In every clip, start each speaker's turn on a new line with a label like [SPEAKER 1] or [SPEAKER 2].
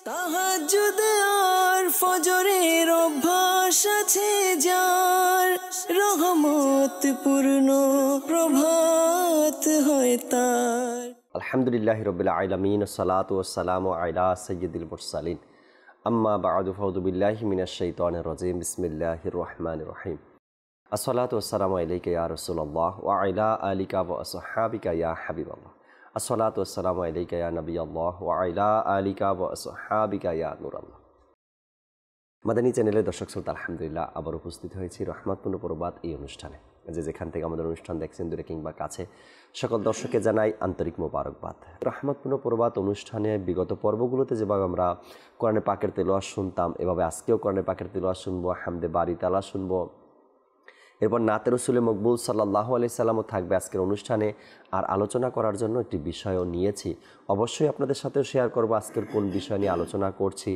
[SPEAKER 1] তাহাজ্জুদ আর ফজরের অভ্যাস আছে যার, রহমত পূর্ণ প্রভাত হয় তার।
[SPEAKER 2] আলহামদুলিল্লাহি রাব্বিল আলামিন, আসসালাতু ওয়াসসালামু আলা সাইয়্যিদিল মুরসালিন, আম্মা বা'দু, ফাউযু বিল্লাহি মিনাশ শাইতানির রাজীম, বিসমিল্লাহির রহমানির রহিম। আসসালাতু ওয়াসসালামু আলাইকা ইয়া রাসূলুল্লাহ ওয়া আলা আলিকা ওয়া আসহাবিকা ইয়া হাবিবাল্লাহ। আসসালাতু ওয়াসসালামু আলাইকা ইয়া নবিয়াল্লাহ ওয়া আলা আলিকা ওয়া আসহাবিকা ইয়া নূরাল্লাহ। মাদানী চ্যানেলের দর্শক শ্রোতা, আলহামদুলিল্লাহ আবার উপস্থিত হয়েছি রহমতপূর্ণ প্রবাদ এই অনুষ্ঠানে। যেখান থেকে আমাদের অনুষ্ঠান দেখছেন দূরে কিংবা কাছে, সকল দর্শককে জানাই আন্তরিক মোবারকবাদ। রহমতপূর্ণ প্রবাদ অনুষ্ঠানে বিগত পর্বগুলোতে যেভাবে আমরা কোরআনে পাকের তেলাওয়াত শুনতাম, এভাবে আজকেও কোরআনে পাকের তেলাওয়াত শুনবো, হামদে বারি তালা শুনবো, এরপর নাতে রসুলে মকবুল সাল্লাল্লাহু আলাইহি সাল্লামও থাকবে আজকের অনুষ্ঠানে। আর আলোচনা করার জন্য একটি বিষয়ও নিয়েছি, অবশ্যই আপনাদের সাথেও শেয়ার করব আজকের কোন বিষয় নিয়ে আলোচনা করছি।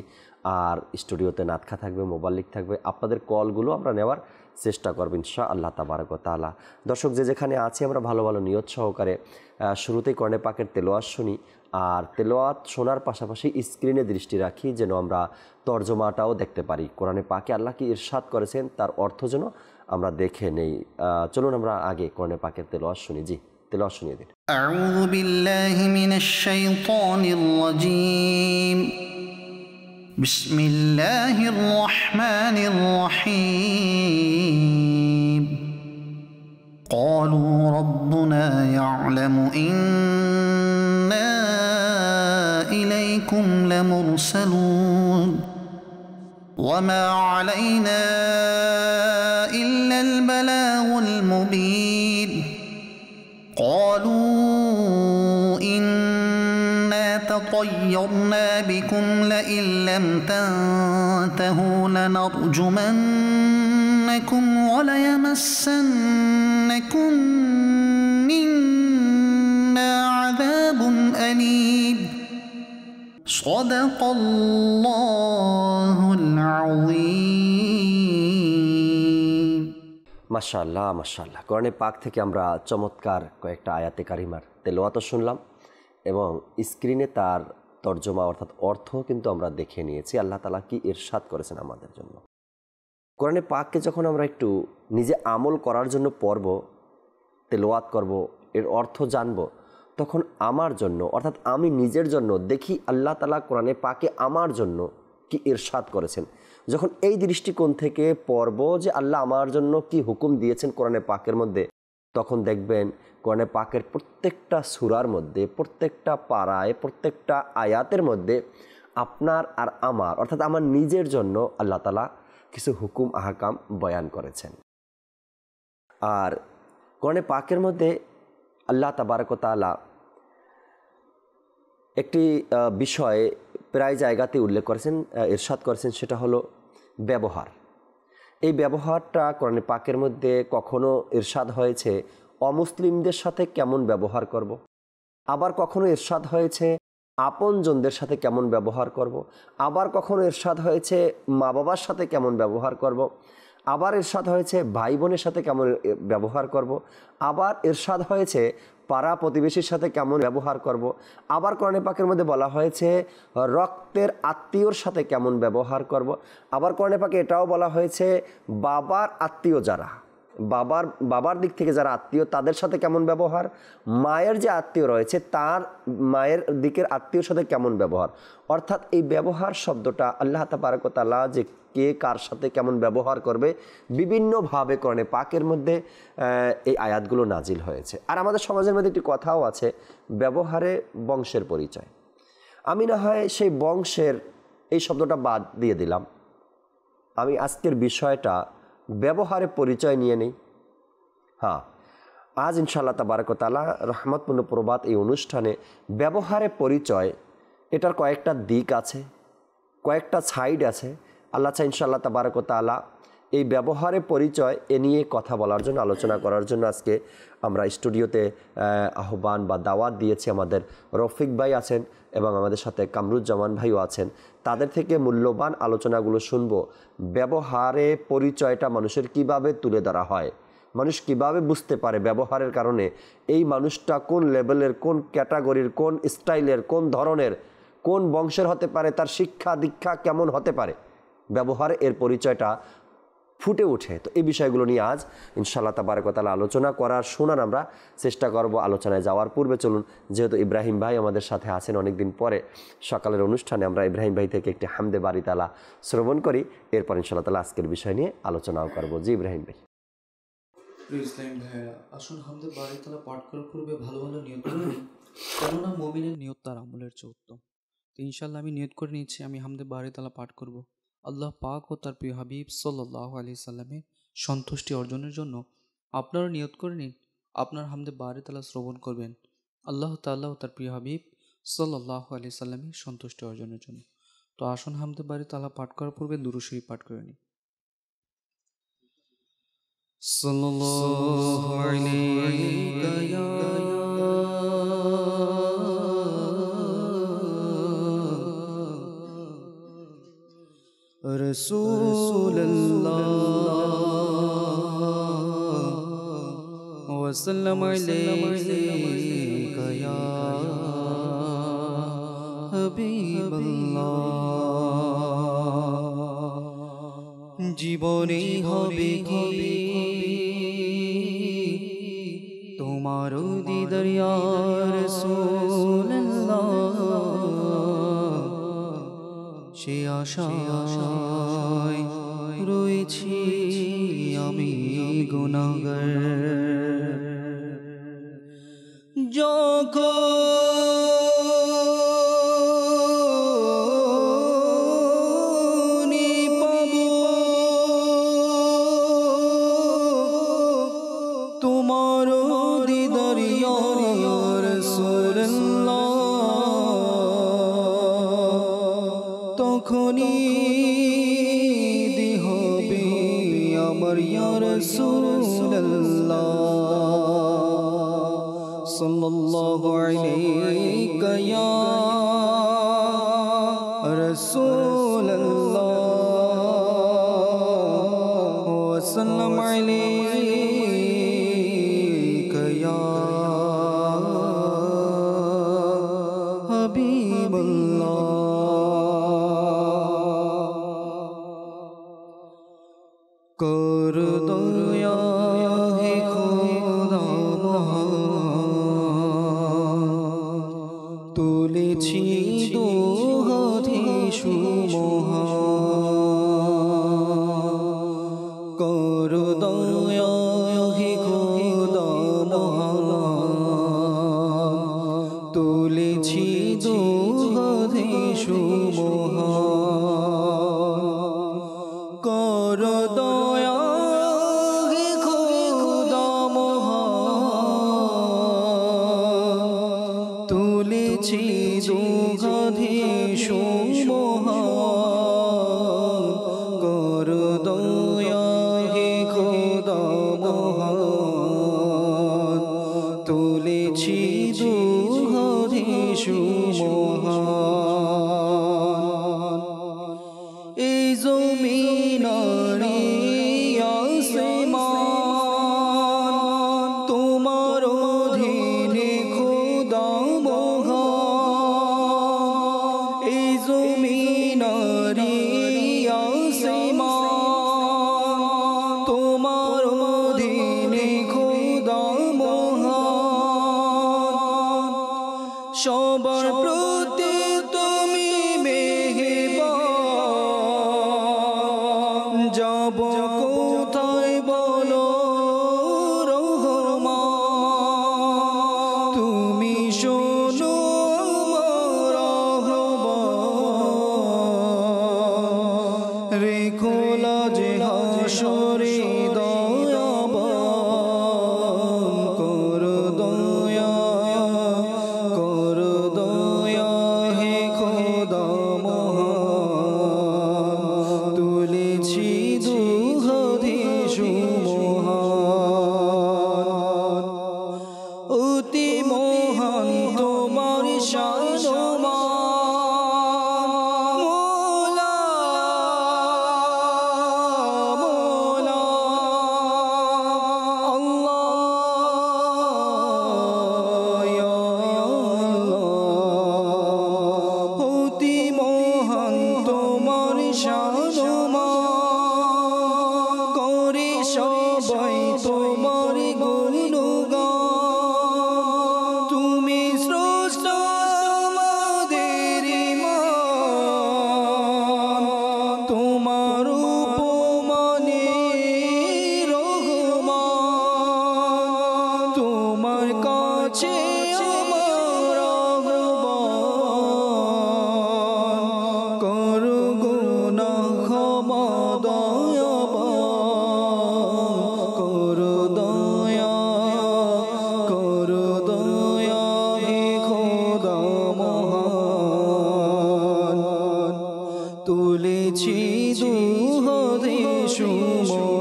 [SPEAKER 2] আর স্টুডিওতে নাতখা থাকবে, মোবাল্লিক থাকবে, আপনাদের কলগুলো আমরা নেওয়ার চেষ্টা করব ইনশাআল্লাহ তাবারক ওয়া তাআলা। দর্শক যে যেখানে আছি, আমরা ভালো ভালো নিয়ত সহকারে শুরুতেই কোরআনে পাকের তেলাওয়াত শুনি। আর তেলাওয়াত শোনার পাশাপাশি স্ক্রিনে দৃষ্টি রাখি, যেন আমরা তর্জমাটাও দেখতে পারি। কোরআনে পাকে আল্লাহ কি ইরশাদ করেছেন তার অর্থ যেন আমরা দেখে নেই। চলুন আমরা আগে কোরআনে পাকের তেলাওয়াত শুনি। জি, তেলাওয়াত শুনিয়ে দিন।
[SPEAKER 3] আউযু বিল্লাহি মিনাশ শাইতানির রাজীম। বিসমিল্লাহির রহমানির রহিম। قالوا ربنا يعلم إنا إليكم لمرسلون وما علينا إلا البلاغ المبين قالوا إنا تطيرنا بكم لئن لم تنتهوا لنرجمنكم وليمسنكم منا عذاب أليم صدق الله العظيم।
[SPEAKER 2] মাশাআল্লাহ মাশাআল্লাহ। কোরআনে পাক থেকে আমরা চমৎকার কয়েকটা আয়াতে কারিমার তেলাওয়াত শুনলাম এবং স্ক্রিনে তার তর্জমা অর্থাৎ অর্থ কিন্তু আমরা দেখে নিয়েছি। আল্লাহ তাআলা কি ইরশাদ করেছেন আমাদের জন্য। কোরআনে পাককে যখন আমরা একটু নিজে আমল করার জন্য পড়ব, তেলাওয়াত করব, এর অর্থ জানব, তখন আমার জন্য অর্থাৎ আমি নিজের জন্য দেখি আল্লাহ তাআলা কোরআনে পাকে আমার জন্য কি ইরশাদ করেছেন। যখন এই দৃষ্টিকোণ থেকে পড়ব যে আল্লাহ আমার জন্য কি হুকুম দিয়েছেন কোরআনে পাকের মধ্যে, তখন দেখবেন কোরআনে পাকের প্রত্যেকটা সূরার মধ্যে, প্রত্যেকটা পারায়, প্রত্যেকটা আয়াতের মধ্যে আপনার আর আমার অর্থাৎ আমার নিজের জন্য আল্লাহ তাআলা কিছু হুকুম আহকাম বয়ান করেছেন। আর কোরআনে পাকের মধ্যে আল্লাহ তাবারক ওয়া তাআলা একটি বিষয় প্রায় জায়গাতে উল্লেখ করেছেন, ইরশাদ করেছেন, সেটা হলো ব্যবহার। এই ব্যবহারটা কোরআনে পাকের মধ্যে কখনো ইরশাদ হয়েছে অমুসলিমদের সাথে কেমন ব্যবহার করব, আবার কখনো ইরশাদ হয়েছে আপনজনদের সাথে কেমন ব্যবহার করব, আবার কখনো ইরশাদ হয়েছে মা বাবার সাথে কেমন ব্যবহার করব, আবার ইরশাদ হয়েছে ভাই বোনের সাথে কেমন ব্যবহার করব, আবার ইরশাদ হয়েছে পাড়া প্রতিবেশীর সাথে কেমন ব্যবহার করব, আবার কোরআনে পাকের মধ্যে বলা হয়েছে রক্তের আত্মীয়র সাথে কেমন ব্যবহার করব, আবার কোরআনে পাকে এটাও বলা হয়েছে বাবার আত্মীয় যারা, বাবার দিক থেকে যারা আত্মীয় তাদের সাথে কেমন ব্যবহার, মায়ের যে আত্মীয় রয়েছে তার মায়ের দিকের আত্মীয়র সাথে কেমন ব্যবহার। অর্থাৎ এই ব্যবহার শব্দটা আল্লাহ তাবারক ওয়া তাআলা যে কে কার সাথে কেমন ব্যবহার করবে বিভিন্নভাবে কোরআনে পাকের মধ্যে এই আয়াতগুলো নাজিল হয়েছে। আর আমাদের সমাজের মধ্যে একটি কথাও আছে, ব্যবহারে বংশের পরিচয়। আমি না হয় সেই বংশের এই শব্দটা বাদ দিয়ে দিলাম, আমি আজকের বিষয়টা ব্যবহারে পরিচয় নিয়ে নেই। হ্যাঁ, আজ ইনশাআল্লাহ তাবারক ওয়া তাআলা রহমতপূর্ণ প্রবাদ এই অনুষ্ঠানে ব্যবহারে পরিচয়, এটার কয়েকটা দিক আছে, কয়েকটা সাইড আছে। আল্লাহ চাই ইনশাআল্লাহ তাবারক ওয়া তাআলা এই ব্যবহারে পরিচয় এ নিয়ে কথা বলার জন্য, আলোচনা করার জন্য আজকে আমরা স্টুডিওতে আহ্বান বা দাওয়াত দিয়েছি। আমাদের রফিক ভাই আছেন এবং আমাদের সাথে কামরুজ্জামান ভাইও আছেন। তাদের থেকে মূল্যবান আলোচনাগুলো শুনব। ব্যবহারে পরিচয়টা মানুষের কিভাবে তুলে ধরা হয়, মানুষ কিভাবে বুঝতে পারে ব্যবহারের কারণে এই মানুষটা কোন লেভেলের, কোন ক্যাটাগরির, কোন স্টাইলের, কোন ধরনের, কোন বংশের হতে পারে, তার শিক্ষা দীক্ষা কেমন হতে পারে, ব্যবহার এর পরিচয়টা ফুটে ওঠে। তো এই বিষয়গুলো নিয়ে আজ ইনশাআল্লাহ তাবারক ওয়া তাআলা আলোচনা করার শোনার আমরা চেষ্টা করব। আলোচনায় যাওয়ার পূর্বে চলুন, যেহেতু ইব্রাহিম ভাই আমাদের সাথে আছেন অনেকদিন পরে, সকালের অনুষ্ঠানে আমরা ইব্রাহিম ভাই থেকে একটি হামদে বারি তাআলা শ্রবণ করি, এরপর ইনশাআল্লাহ তাআলা আজকের বিষয় নিয়ে আলোচনাও করব। জি ইব্রাহিম ভাই।
[SPEAKER 4] ইসলাম ভাইয়া, আসুন হামদে বাড়ি তালা পাঠ করার পূর্বে ভালো ভালো নিয়ত করে নিই, কেননা মুমিনের নিয়ত তার আমলের চেয়ে উত্তম। তো ইনশাল্লাহ আমি নিয়ত করে নিচ্ছি, আমি হামদে বাড়ি তালা পাঠ করব আল্লাহ পাক ও তার প্রিয় হাবিব সাল্লাল্লাহু আলাইহি সাল্লামের সন্তুষ্টি অর্জনের জন্য। আপনারা নিয়ত করে নিন, আপনার হামদে বাড়ি তালা শ্রবণ করবেন আল্লাহ তাআলা ও তার প্রিয় হাবিব সাল্লাল্লাহু আলাইহি সাল্লামের সন্তুষ্টি অর্জনের জন্য। তো আসুন হামদে বাড়ি তালা পাঠ করার পূর্বে দুরূদ শরীফ পাঠ করে নিই। সাল্লাল্লাহু আলাইকা ইয়া রাসূলুল্লাহ ওয়া সাল্লাম আলাইকা ইয়া হাবিবাল্লাহ। জীবনে হবে কি তোমার দিদার ইয়া রাসূলুল্লাহ, সে আশায় রয়েছি আমি গুনাহগার। যখনই পাবো তোমার দিদার ইয়া রাসূলুল্লাহ, তখনই হবে আমার ইয়া রাসূলুল্লাহ। সাল্লাল্লাহু আলাইকা ইয়া রাসূলুল্লাহ ওয়া সাল্লাম আলাইকা ইয়া হাবিবাল্লাহ। कर दया है खुदा তুলেছি দুহাতে সুমহান, কর দয়া হে খোদা মহান, তুলেছি দুহাতে সুমহান, কর দয়া হে খোদা মহান, তুলেছি দুহাতে সুমহান, কর দয়া হে খোদা মহান, তুলেছি দুহাতে সুমহান। এই জমিনারি আসমান তোমার অধীনে খোদা মহান, এই জমিনারি আসমান তোমার অধীনে খোদা মহান, সবার প্রতি তুমি মেহেরবান, যাব কোথায় বলো রহমান, তুমি শোনো আমার আহ্বান, রেখো লাজে হাসরে দয়াবান, কর দয়া হে খোদা মহান, তুলেছি দুহাতে সুমহান, অতি মহান তোমার শান মান, মওলা
[SPEAKER 1] শানুমান করে সবাই তোমার গুণগান তুমি স্রষ্টা আমাদের ইমান তোমার উপমানে রহমান তোমার কাছে আমার আহ্বান করো গুনাহ ক্ষমা দয়াবান করো দয়া হে খোদা মহান তুলেছি দুহাতে সুমহান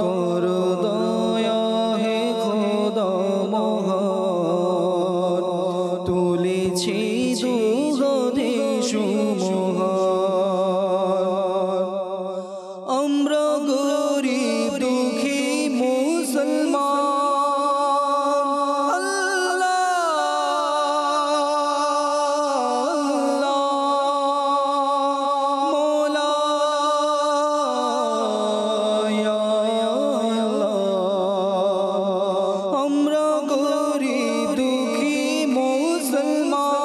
[SPEAKER 1] করো দয়া হে খোদা মহান তুলেছি দুহাতে সুমহান আমরা গরিব দুঃখী মুসলমান মৌলা আমরা গরিব দুঃখী মুসলমান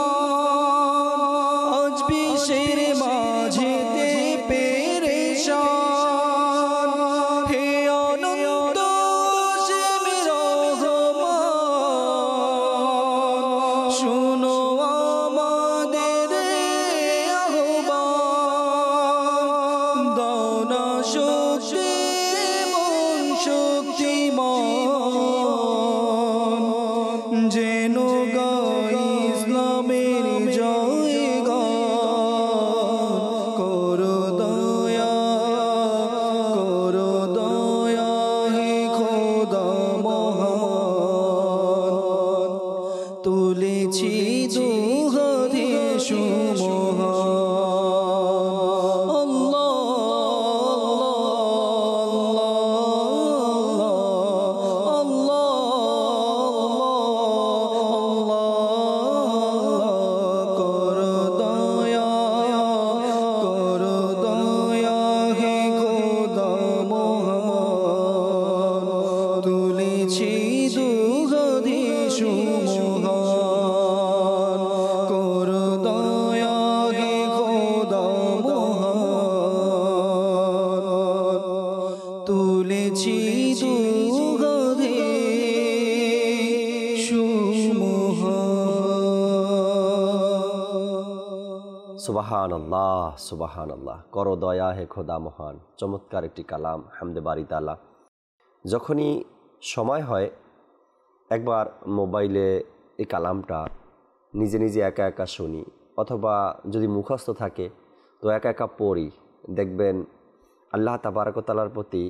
[SPEAKER 1] আজ বিশ্বের মাঝেতে পেরেশান হে অনন্ত অসীমের রহমান শুনো আমাদের আহ্বান দাও না শক্তি মন শক্তিমান যেন গাই ইসলামের জয়গান করো দয়া হে খোদা মহান তুলেছি দুহাতে সুমহান করো দয়া হে খোদা মহান তুলেছি দুহাতে সুমহান করো দয়া হে খোদা মহান তুলেছি দুহাতে সুমহান
[SPEAKER 2] সুবহানাল্লাহ সুবহানাল্লাহ করো দয়া হে খোদা মহান চমৎকার একটি কালাম হামদে বারি তাআলা যখনই সময় হয় একবার মোবাইলে এই কালামটা নিজে নিজে একা একা শুনি অথবা যদি মুখস্থ থাকে তো একা একা পড়ি দেখবেন আল্লাহ তাবারক ওয়া তাআলার প্রতি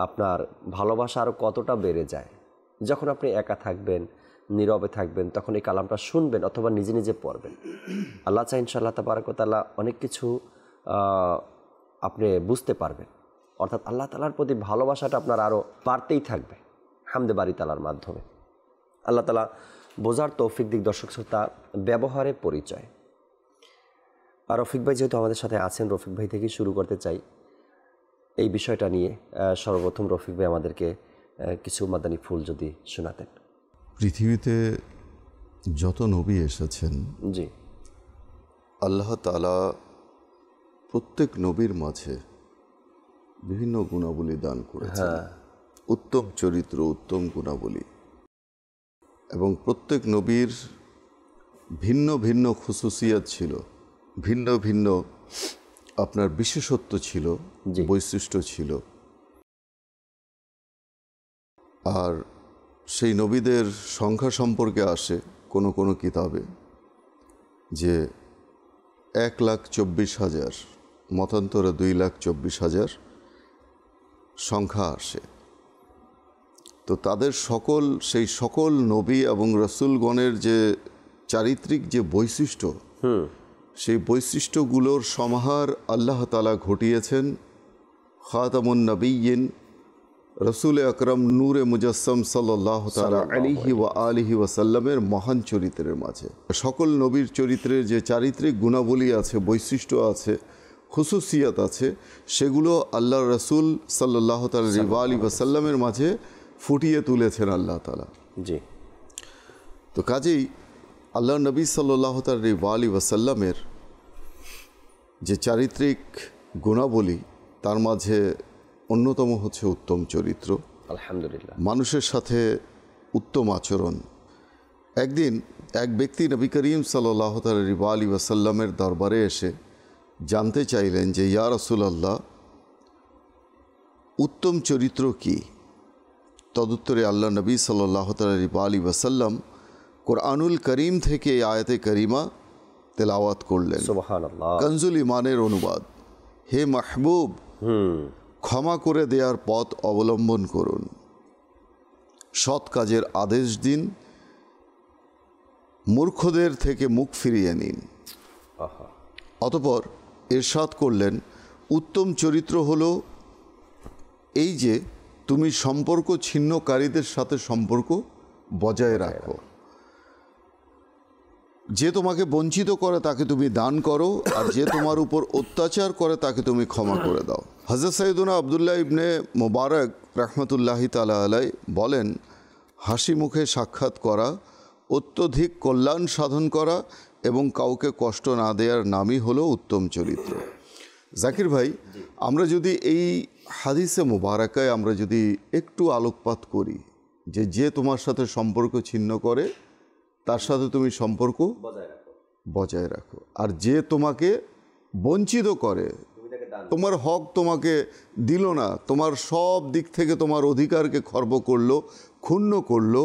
[SPEAKER 2] আপনার ভালোবাসা আরও কতটা বেড়ে যায় যখন আপনি একা থাকবেন নীরবে থাকবেন তখন এই কালামটা শুনবেন অথবা নিজে নিজে পড়বেন আল্লাহ চাই ইনশাআল্লাহ তাবারক ওয়া তাআলা অনেক কিছু আপনি বুঝতে পারবেন অর্থাৎ আল্লাহ তাআলার প্রতি ভালোবাসাটা আপনার আরও বাড়তেই থাকবে হামদে বারি তাআলার মাধ্যমে আল্লাহ তাআলা বোঝার তৌফিক দিক দর্শক শ্রোতা ব্যবহারের পরিচয় আর রফিক ভাই যেহেতু আমাদের সাথে আছেন রফিক ভাই থেকেই শুরু করতে চাই এই বিষয়টা নিয়ে সর্বপ্রথম রফিক ভাই আমাদেরকে কিছু মাদানী ফুল যদি শোনাতেন
[SPEAKER 5] পৃথিবীতে যত নবী এসেছেন
[SPEAKER 2] জি
[SPEAKER 5] আল্লাহ তাআলা প্রত্যেক নবীর মাঝে বিভিন্ন গুণাবলী দান করেছেন উত্তম চরিত্র উত্তম গুণাবলী এবং প্রত্যেক নবীর ভিন্ন ভিন্ন খুসুসিয়াত ছিল ভিন্ন ভিন্ন আপনার বিশেষত্ব ছিল বৈশিষ্ট্য ছিল আর সেই নবীদের সংখ্যা সম্পর্কে আসে কোনো কোনো কিতাবে যে 1,24,000 মতান্তরে 2,24,000 সংখ্যা আসে তো তাদের সেই সকল নবী এবং রসুলগণের যে চারিত্রিক যে বৈশিষ্ট্য সেই বৈশিষ্ট্যগুলোর সমাহার আল্লাহ তাআলা ঘটিয়েছেন খাতামুন নবিয়্যিন রসুল আকরম নূরে মুজাসসাম সাল্লাল্লাহু তাআলা আলাইহি ওয়া আলিহি ওয়াসাল্লামের মহান চরিত্রের মাঝে। সকল নবীর চরিত্রের যে চারিত্রিক গুণাবলী আছে, বৈশিষ্ট্য আছে, খুসুসিয়াত আছে, সেগুলো আল্লাহ রসুল সাল্লাল্লাহু তাআলা আলাইহি ওয়াসাল্লামের মাঝে ফুটিয়ে তুলেছেন আল্লাহ তাআলা।
[SPEAKER 2] জি।
[SPEAKER 5] তো কাজেই আল্লাহ নবী সাল্লাল্লাহু তাআলা আলাইহি ওয়াসাল্লামের যে চারিত্রিক গুণাবলী, তার মাঝে অন্যতম হচ্ছে উত্তম চরিত্র,
[SPEAKER 2] আলহামদুলিল্লাহ,
[SPEAKER 5] মানুষের সাথে উত্তম আচরণ। একদিন এক ব্যক্তি নবী করিম সাল্লাল্লাহু তাআলা আলাইহি ওয়াসাল্লামের দরবারে এসে জানতে চাইলেন যে ইয়া রাসূলুল্লাহ, উত্তম চরিত্র কি? তদুত্তরে আল্লাহ নবী সাল্লাল্লাহু তাআলা আলাইহি ওয়াসাল্লাম কোরআনুল করিম থেকে এই আয়াতে করিমা তেলাওয়াত করলেন।
[SPEAKER 2] সুবহানাল্লাহ।
[SPEAKER 5] কনজুল ইমানের অনুবাদ, হে মাহবুব, ক্ষমা করে দেওয়ার পথ অবলম্বন করুন, সৎ কাজের আদেশ দিন, মূর্খদের থেকে মুখ ফিরিয়ে নিন। অতঃপর ইরশাদ করলেন, উত্তম চরিত্র হলো এই যে তুমি সম্পর্ক ছিন্নকারীদের সাথে সম্পর্ক বজায় রাখো, যে তোমাকে বঞ্চিত করে তাকে তুমি দান করো, আর যে তোমার উপর অত্যাচার করে তাকে তুমি ক্ষমা করে দাও। হযরত সাইয়্যিদুনা আব্দুল্লাহ ইবনে মুবারক রাহমাতুল্লাহি তাআলা আলাইহি বলেন, হাসি মুখে সাক্ষাৎ করা, অত্যধিক কল্যাণ সাধন করা এবং কাউকে কষ্ট না দেওয়ার নামই হলো উত্তম চরিত্র। জাকির ভাই, আমরা যদি এই হাদিসে মুবারাকায় আমরা যদি একটু আলোকপাত করি যে যে তোমার সাথে সম্পর্ক ছিন্ন করে তার সাথে তুমি সম্পর্ক বজায় রাখো, আর যে তোমাকে বঞ্চিত করে, তোমার হক তোমাকে দিল না, তোমার সব দিক থেকে তোমার অধিকারকে খর্ব করলো, ক্ষুণ্ণ করলো,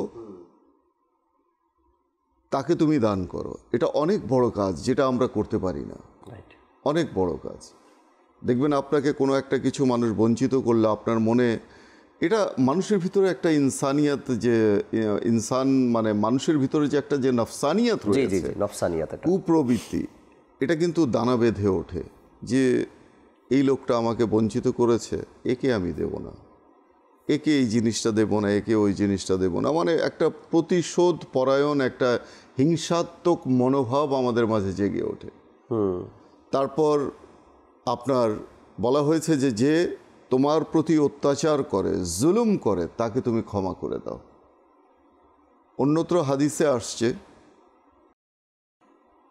[SPEAKER 5] তাকে তুমি দান করো। এটা অনেক বড় কাজ, যেটা আমরা করতে পারি না, অনেক বড় কাজ। দেখবেন আপনাকে কোনো একটা কিছু মানুষ বঞ্চিত করলে আপনার মনে, এটা মানুষের ভিতরে একটা ইনসানিয়াত, যে ইনসান মানে মানুষের ভিতরে যে একটা যে নফসানিয়াত রয়েছে, কুপ্রবৃত্তি, এটা কিন্তু দানা বেঁধে ওঠে যে এই লোকটা আমাকে বঞ্চিত করেছে, একে আমি দেব না, একে এই জিনিসটা দেব না, একে ওই জিনিসটা দেব না, মানে একটা প্রতিশোধ পরায়ণ, একটা হিংসাত্মক মনোভাব আমাদের মাঝে জেগে ওঠে। তারপর আপনার বলা হয়েছে যে যে তোমার প্রতি অত্যাচার করে, জুলুম করে, তাকে তুমি ক্ষমা করে দাও। অন্যত্র হাদিসে আসছে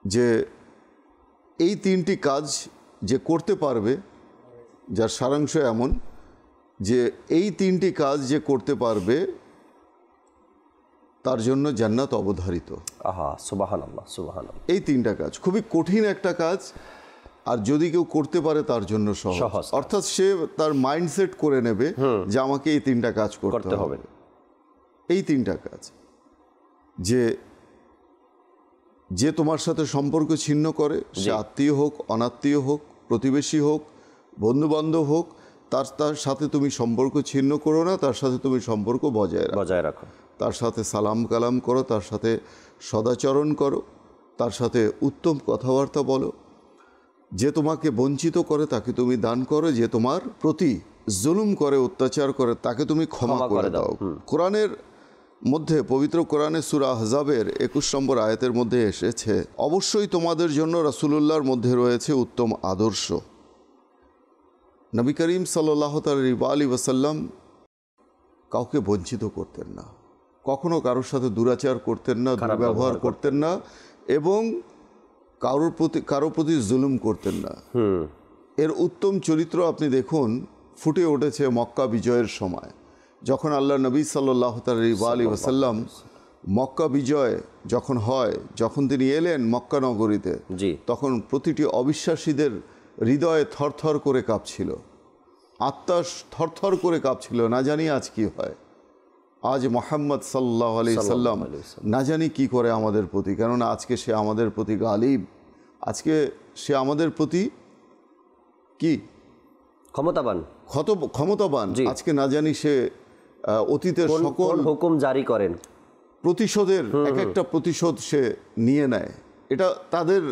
[SPEAKER 5] যে এই তিনটি কাজ যে করতে পারবে, যার সারাংশ এমন যে এই তিনটি কাজ যে করতে পারবে তার জন্য জান্নাত অবধারিত।
[SPEAKER 2] আহা, সুবহানাল্লাহ, সুবহানাল্লাহ।
[SPEAKER 5] এই তিনটা কাজ খুবই কঠিন একটা কাজ, আর যদি কেউ করতে পারে তার জন্য সহজ। অর্থাৎ সে তার মাইন্ডসেট করে নেবে যে আমাকে এই তিনটা কাজ করতে হবে। এই তিনটা কাজ, যে তোমার সাথে সম্পর্ক ছিন্ন করে, সে আত্মীয় হোক, অনাত্মীয় হোক, প্রতিবেশী হোক, বন্ধুবান্ধব হোক, তার সাথে তুমি সম্পর্ক ছিন্ন করো না, তার সাথে তুমি সম্পর্ক বজায় রাখো। তার সাথে সালাম কালাম করো, তার সাথে সদাচরণ করো, তার সাথে উত্তম কথাবার্তা বলো। যে তোমাকে বঞ্চিত করে তাকে তুমি দান করো, যে তোমার প্রতি জুলুম করে, অত্যাচার করে, তাকে তুমি ক্ষমা করে দাও। কোরআনের মধ্যে, পবিত্র কোরআনে সূরা আহজাবের 21 নম্বর আয়াতের মধ্যে এসেছে, অবশ্যই তোমাদের জন্য রাসূলুল্লাহর মধ্যে রয়েছে উত্তম আদর্শ। নবী করিম সাল্লাল্লাহু আলাইহি ওয়াসাল্লাম কাউকে বঞ্চিত করতেন না, কখনো কারোর সাথে দুরাচার করতেন না, দুর্ব্যবহার করতেন না, এবং কারো প্রতি জুলুম করতেন না। এর উত্তম চরিত্র আপনি দেখুন ফুটে উঠেছে মক্কা বিজয়ের সময়, যখন আল্লাহ নবী সাল্লাল্লাহু আলাইহি ওয়াসাল্লাম মক্কা বিজয় যখন হয়, যখন তিনি এলেন মক্কা নগরীতে, তখন প্রতিটি অবিশ্বাসীদের হৃদয়ে থরথর করে কাঁপছিল, আত্মা থরথর করে কাঁপছিল, না জানি আজ কি হয়, আজ মুহাম্মদ সাল্লাল্লাহু আলাইহি সাল্লাম না জানি কি করে আমাদের প্রতি, কেননা আজকে সে আমাদের প্রতি গালিব, আজকে সে আমাদের প্রতি কি ক্ষমতাবান, আজকে না জানি সে অতীতের সকল
[SPEAKER 2] হুকুম জারি করেন,
[SPEAKER 5] প্রতিশোধের এক একটা প্রতিশোধ সে নিয়ে নেয়। এটা তাদের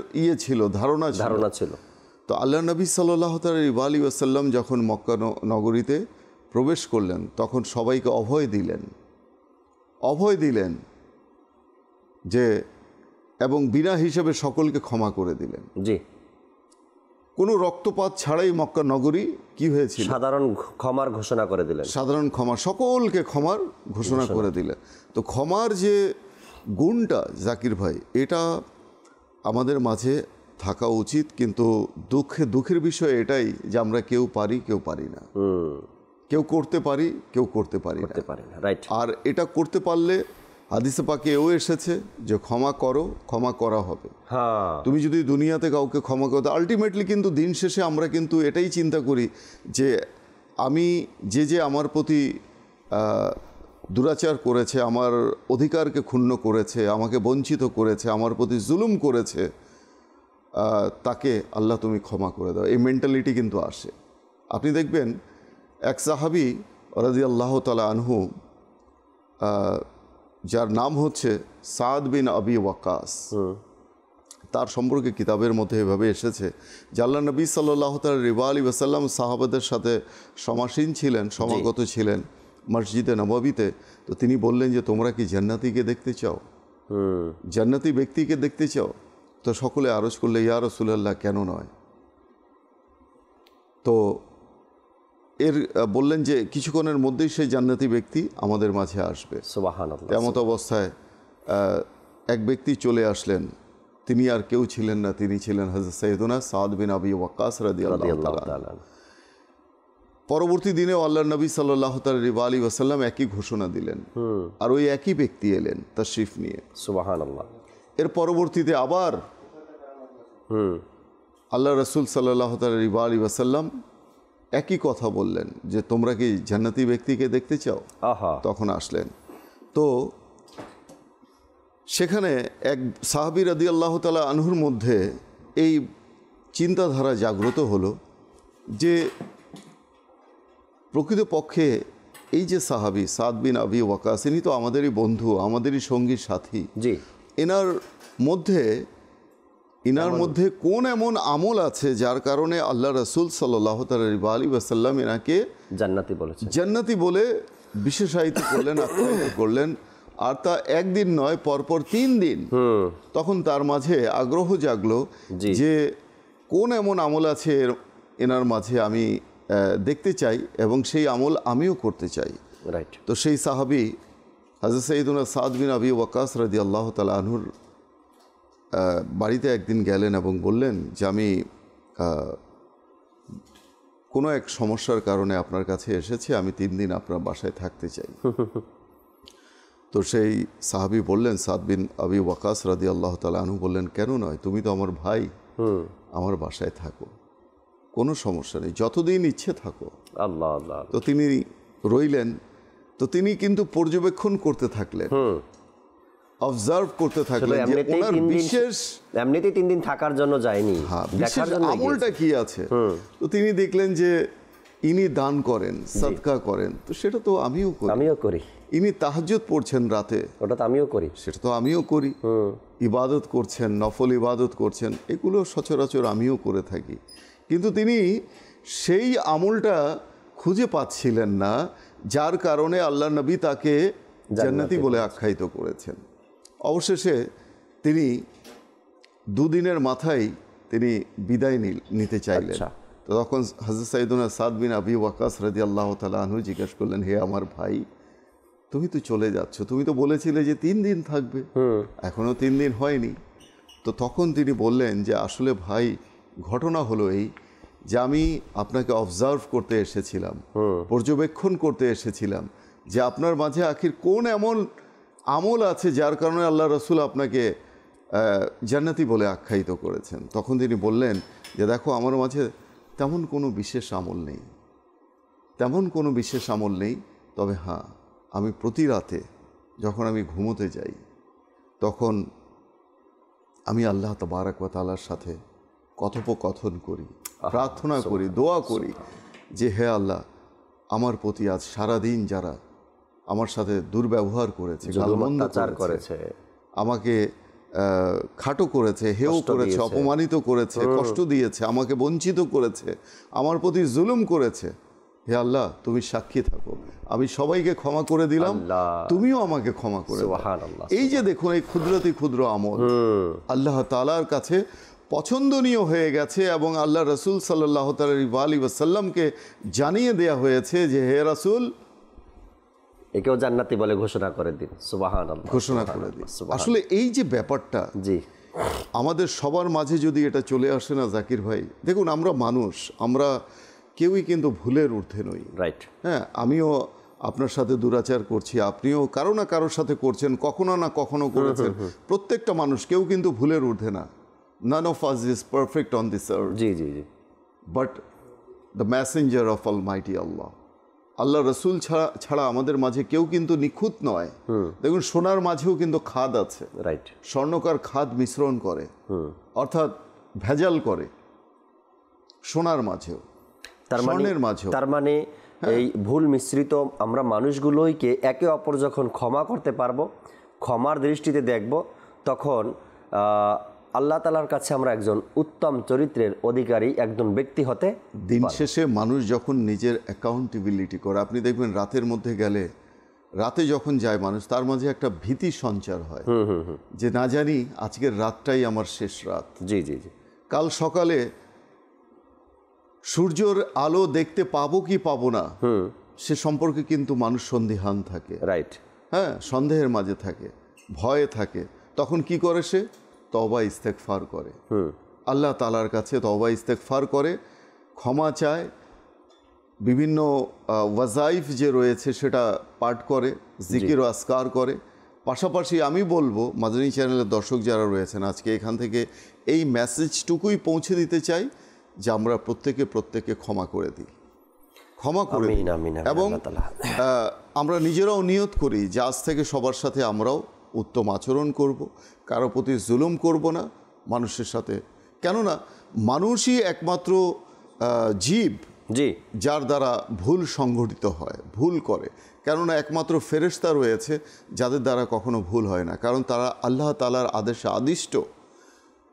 [SPEAKER 5] ছিল, ধারণা
[SPEAKER 2] ছিল।
[SPEAKER 5] তো আল্লাহ নবী সাল্লাল্লাহু আলাইহি ওয়াসাল্লাম যখন মক্কা নগরীতে প্রবেশ করলেন তখন সবাইকে অভয় দিলেন যে, এবং বিনা হিসেবে সকলকে ক্ষমা করে দিলেন।
[SPEAKER 2] জি,
[SPEAKER 5] কোনো রক্তপাত ছাড়াই মক্কা নগরী কি হয়েছিল?
[SPEAKER 2] সাধারণ ক্ষমার ঘোষণা করে দিলেন।
[SPEAKER 5] সাধারণ ক্ষমা, সকলকে ক্ষমার ঘোষণা করে দিলেন। তো ক্ষমার যে গুণটা জাকির ভাই, এটা আমাদের মাঝে থাকা উচিত। কিন্তু দুঃখের বিষয় এটাই যে আমরা কেউ পারি কেউ পারি না, কেউ করতে পারি কেউ করতে পারি না।
[SPEAKER 2] রাইট।
[SPEAKER 5] আর এটা করতে পারলে হাদিসে পাকে এও এসেছে যে ক্ষমা করো, ক্ষমা করা হবে।
[SPEAKER 2] হ্যাঁ,
[SPEAKER 5] তুমি যদি দুনিয়াতে কাউকে ক্ষমা করো, আলটিমেটলি কিন্তু দিন শেষে আমরা কিন্তু এটাই চিন্তা করি যে আমি যে আমার প্রতি দুরাচার করেছে, আমার অধিকারকে ক্ষুণ্ণ করেছে, আমাকে বঞ্চিত করেছে, আমার প্রতি জুলুম করেছে, তাকে আল্লাহ তুমি ক্ষমা করে দাও, এই মেন্টালিটি কিন্তু আসে। আপনি দেখবেন এক সাহাবী রাদিয়াল্লাহু তাআলা আনহু, যার নাম হচ্ছে সাদ বিন আবি ওয়াক্কাস, তার সম্পর্কে কিতাবের মধ্যে এভাবে এসেছে যে আল্লাহ নবী সাল্লাল্লাহু আলাইহি ওয়াসাল্লাম সাহাবাদের সাথে সমাসীন ছিলেন, সমাগত ছিলেন মসজিদে নববীতে। তো তিনি বললেন যে তোমরা কি জান্নাতীকে দেখতে চাও, জান্নাতি ব্যক্তিকে দেখতে চাও? তো সকলে আরজ করলে ইয়া রাসূলুল্লাহ, কেন নয়? তো বললেন যে কিছুক্ষণের মধ্যেই সেই জান্নাতি ব্যক্তি আমাদের মাঝে আসবে।
[SPEAKER 2] সুবহানাল্লাহ।
[SPEAKER 5] এমত অবস্থায় এক ব্যক্তি চলে আসলেন, তিনি আর কেউ ছিলেন না, তিনি ছিলেন হযরত সাইয়্যিদুনা সাদ বিন আবি ওয়াক্কাস রাদিয়াল্লাহু তাআলা। পরবর্তী দিনেও আল্লাহর নবী সাল্লাল্লাহু আলাইহি ওয়াসাল্লাম একই ঘোষণা দিলেন, আর ওই একই ব্যক্তি এলেন তাশরিফ নিয়ে।
[SPEAKER 2] সুবহানাল্লাহ।
[SPEAKER 5] এর পরবর্তীতে আবার আল্লাহ রাসূল সাল্লাল্লাহু আলাইহি ওয়াসাল্লাম একই কথা বললেন যে তোমরা কি জান্নাতি ব্যক্তিকে দেখতে চাও? তখন আসলেন। তো সেখানে এক সাহাবী রাদিয়াল্লাহু তাআলা আনহুর মধ্যে এই চিন্তাধারা জাগ্রত হলো যে প্রকৃতপক্ষে এই যে সাহাবী সাদ বিন আবি ওয়াক্কাস, ইনি তো আমাদেরই বন্ধু, আমাদেরই সঙ্গী সাথী।
[SPEAKER 2] জি।
[SPEAKER 5] এনার মধ্যে কোন এমন আমল আছে যার কারণে আল্লাহ রাসূল সাল্লাল্লাহু আলাইহি ওয়াসাল্লাম এনাকে জান্নাতি বলে বিশেষায়িত করলেন, আখ্যায়িত করলেন। আর তা একদিন নয়, পরপর 3 দিন। তখন তার মাঝে আগ্রহ জাগলো যে কোন এমন আমল আছে এনার মাঝে আমি দেখতে চাই এবং সেই আমল আমিও করতে চাই।
[SPEAKER 2] রাইট।
[SPEAKER 5] তো সেই সাহাবী হযরত সাইয়্যিদুনা সাদ বিন আবি ওয়াক্কাস রাদিয়াল্লাহু তাআলা আনহুর বাড়িতে একদিন গেলেন এবং বললেন যে আমি কোনো এক সমস্যার কারণে আপনার কাছে এসেছি, আমি 3 দিন আপনার বাসায় থাকতে চাই। তো সেই সাহাবী বললেন, সাদ বিন আবি ওয়াক্কাস রাদিয়াল্লাহু তাআলা আনহু বললেন, কেন নয়, তুমি তো আমার ভাই, আমার বাসায় থাকো, কোনো সমস্যা নেই, যতদিন ইচ্ছে থাকো।
[SPEAKER 2] আল্লাহ আল্লাহ।
[SPEAKER 5] তো তিনি রইলেন। তো তিনি কিন্তু পর্যবেক্ষণ করতে থাকলেন, অবজার্ভ করতে থাকলেন যে ওনার বিশেষ
[SPEAKER 2] এমনিতেই 3 দিন থাকার জন্য যায়নি, দেখার জন্য
[SPEAKER 5] আমলটা কি আছে। তো তিনি দেখলেন যে ইনি দান করেন, সাদকা করেন, তো সেটা তো আমিও করি। ইনি তাহাজ্জুদ পড়ছেন রাতে,
[SPEAKER 2] ওটা তো আমিও করি,
[SPEAKER 5] সেটা তো আমিও করি। ইবাদত করছেন, নফল ইবাদত করছেন, এগুলো সচরাচর আমিও করে থাকি। কিন্তু তিনি সেই আমলটা খুঁজে পাচ্ছিলেন না, যার কারণে আল্লাহ নবী তাকে জান্নাতি বলে আখ্যায়িত করেছেন। অবশেষে তিনি 2 দিনের মাথায় তিনি বিদায় নিতে চাইলেন। তো তখন হযরত সাইয়্যিদুনা সাদ বিন আবি ওয়াক্কাস রাদিয়াল্লাহু তাআলা আনহু জিজ্ঞাসা করলেন, হে আমার ভাই, তুমি তো চলে যাচ্ছ, তুমি তো বলেছিলে যে 3 দিন থাকবে, এখনো 3 দিন হয়নি। তো তখন তিনি বললেন যে আসলে ভাই, ঘটনা হলো এই যে আমি আপনাকে অবজার্ভ করতে এসেছিলাম, পর্যবেক্ষণ করতে এসেছিলাম যে আপনার মাঝে আখির কোন এমন আমল আছে যার কারণে আল্লাহ রাসূল আপনাকে জান্নাতি বলে আখ্যায়িত করেছেন। তখন তিনি বললেন যে দেখো, আমার মাঝে তেমন কোনো বিশেষ আমল নেই, তবে হ্যাঁ, আমি প্রতি রাতে যখন আমি ঘুমোতে যাই তখন আমি আল্লাহ তাবারক ওয়া তাআলার সাথে কথোপকথন করি, প্রার্থনা করি, দোয়া করি যে হে আল্লাহ, আমার প্রতি আজ সারাদিন যারা আমার সাথে দুর্ব্যবহার করেছে, গালমন্দ করেছে, আমাকে খাটো করেছে, হেয় করেছে, অপমানিত করেছে, কষ্ট দিয়েছে, আমাকে বঞ্চিত করেছে, আমার প্রতি জুলুম করেছে, হে আল্লাহ তুমি সাক্ষী থাকো, আমি সবাইকে ক্ষমা করে দিলাম, তুমিও আমাকে ক্ষমা করে দাও। এই যে দেখুন এই ক্ষুদ্রাতি ক্ষুদ্র আমল আল্লাহ তাআলার কাছে পছন্দনীয় হয়ে গেছে এবং আল্লাহ রসুল সাল্লাল্লাহু আলাইহি ওয়াসাল্লামকে জানিয়ে দেয়া হয়েছে যে হে রাসূল
[SPEAKER 2] একেও জান্নাতি বলে ঘোষণা করে দিন। সুবহানাল্লাহ,
[SPEAKER 5] ঘোষণা করে দিন। আসলে এই যে ব্যাপারটা
[SPEAKER 2] জি
[SPEAKER 5] আমাদের সবার মাঝে যদি এটা চলে আসে না জাকির ভাই, দেখুন আমরা মানুষ, আমরা কেউই কিন্তু ভুলের ঊর্ধ্বে নই।
[SPEAKER 2] রাইট।
[SPEAKER 5] হ্যাঁ, আমিও আপনার সাথে দুরাচার করছি, আপনিও কারো না কারোর সাথে করছেন, কখনো না কখনো করেছেন। প্রত্যেকটা মানুষ, কেউ কিন্তু ভুলের ঊর্ধ্বে না। None of us is perfect on this earth.
[SPEAKER 2] G G G.
[SPEAKER 5] But the messenger of Almighty Allah, আল্লাহ রসুল ছাড়া আমাদের মাঝে কেউ কিন্তু নিখুঁত নয়। দেখুন সোনার মাঝেও কিন্তু খাদ আছে।
[SPEAKER 2] রাইট।
[SPEAKER 5] স্বর্ণকার খাদ মিশ্রণ করে, অর্থাৎ ভেজাল করে সোনার মাঝেও, স্বর্ণের মাঝেও।
[SPEAKER 2] তার মানে এই ভুল মিশ্রিত আমরা মানুষগুলোইকে একে অপর যখন ক্ষমা করতে পারবো, ক্ষমার দৃষ্টিতে দেখব, তখন আল্লাহ তাআলার কাছে আমরা একজন উত্তম চরিত্রের অধিকারী একজন ব্যক্তি হতে
[SPEAKER 5] দিন শেষে মানুষ যখন নিজের অ্যাকাউন্টেবিলিটি করে, আপনি দেখবেন রাতের মধ্যে গেলে, রাতে যখন যায় মানুষ, তার মাঝে একটা ভীতি সঞ্চার হয় যে না জানি আজকের রাতটাই আমার শেষ রাত।
[SPEAKER 2] জি জি জি।
[SPEAKER 5] কাল সকালে সূর্যের আলো দেখতে পাবো কি পাবো না সে সম্পর্কে কিন্তু মানুষ সন্দিহান থাকে।
[SPEAKER 2] রাইট।
[SPEAKER 5] হ্যাঁ, সন্দেহের মাঝে থাকে, ভয়ে থাকে। তখন কি করে সে? তওবা ইস্তেগফার করে, আল্লাহ তাআলার কাছে তওবা ইস্তেগফার করে, ক্ষমা চায়, বিভিন্ন ওয়াজাইফ যে রয়েছে সেটা পাঠ করে, জিকির ও আসকার করে। পাশাপাশি আমি বলবো মাদানী চ্যানেলের দর্শক যারা রয়েছেন, আজকে এখান থেকে এই মেসেজটুকুই পৌঁছে দিতে চাই যে আমরা প্রত্যেকে ক্ষমা করে দিই, ক্ষমা করে দিই। এবং আমরা নিজেরাও নিয়ত করি যে আজ থেকে সবার সাথে আমরাও উত্তম আচরণ করব, কারো প্রতি জুলুম করব না মানুষের সাথে। কেননা মানুষই একমাত্র জীব যার দ্বারা ভুল সংঘটিত হয়, ভুল করে। কেননা একমাত্র ফেরেশতা রয়েছে যাদের দ্বারা কখনো ভুল হয় না, কারণ তারা আল্লাহ তাআলার আদেশে আদিষ্ট,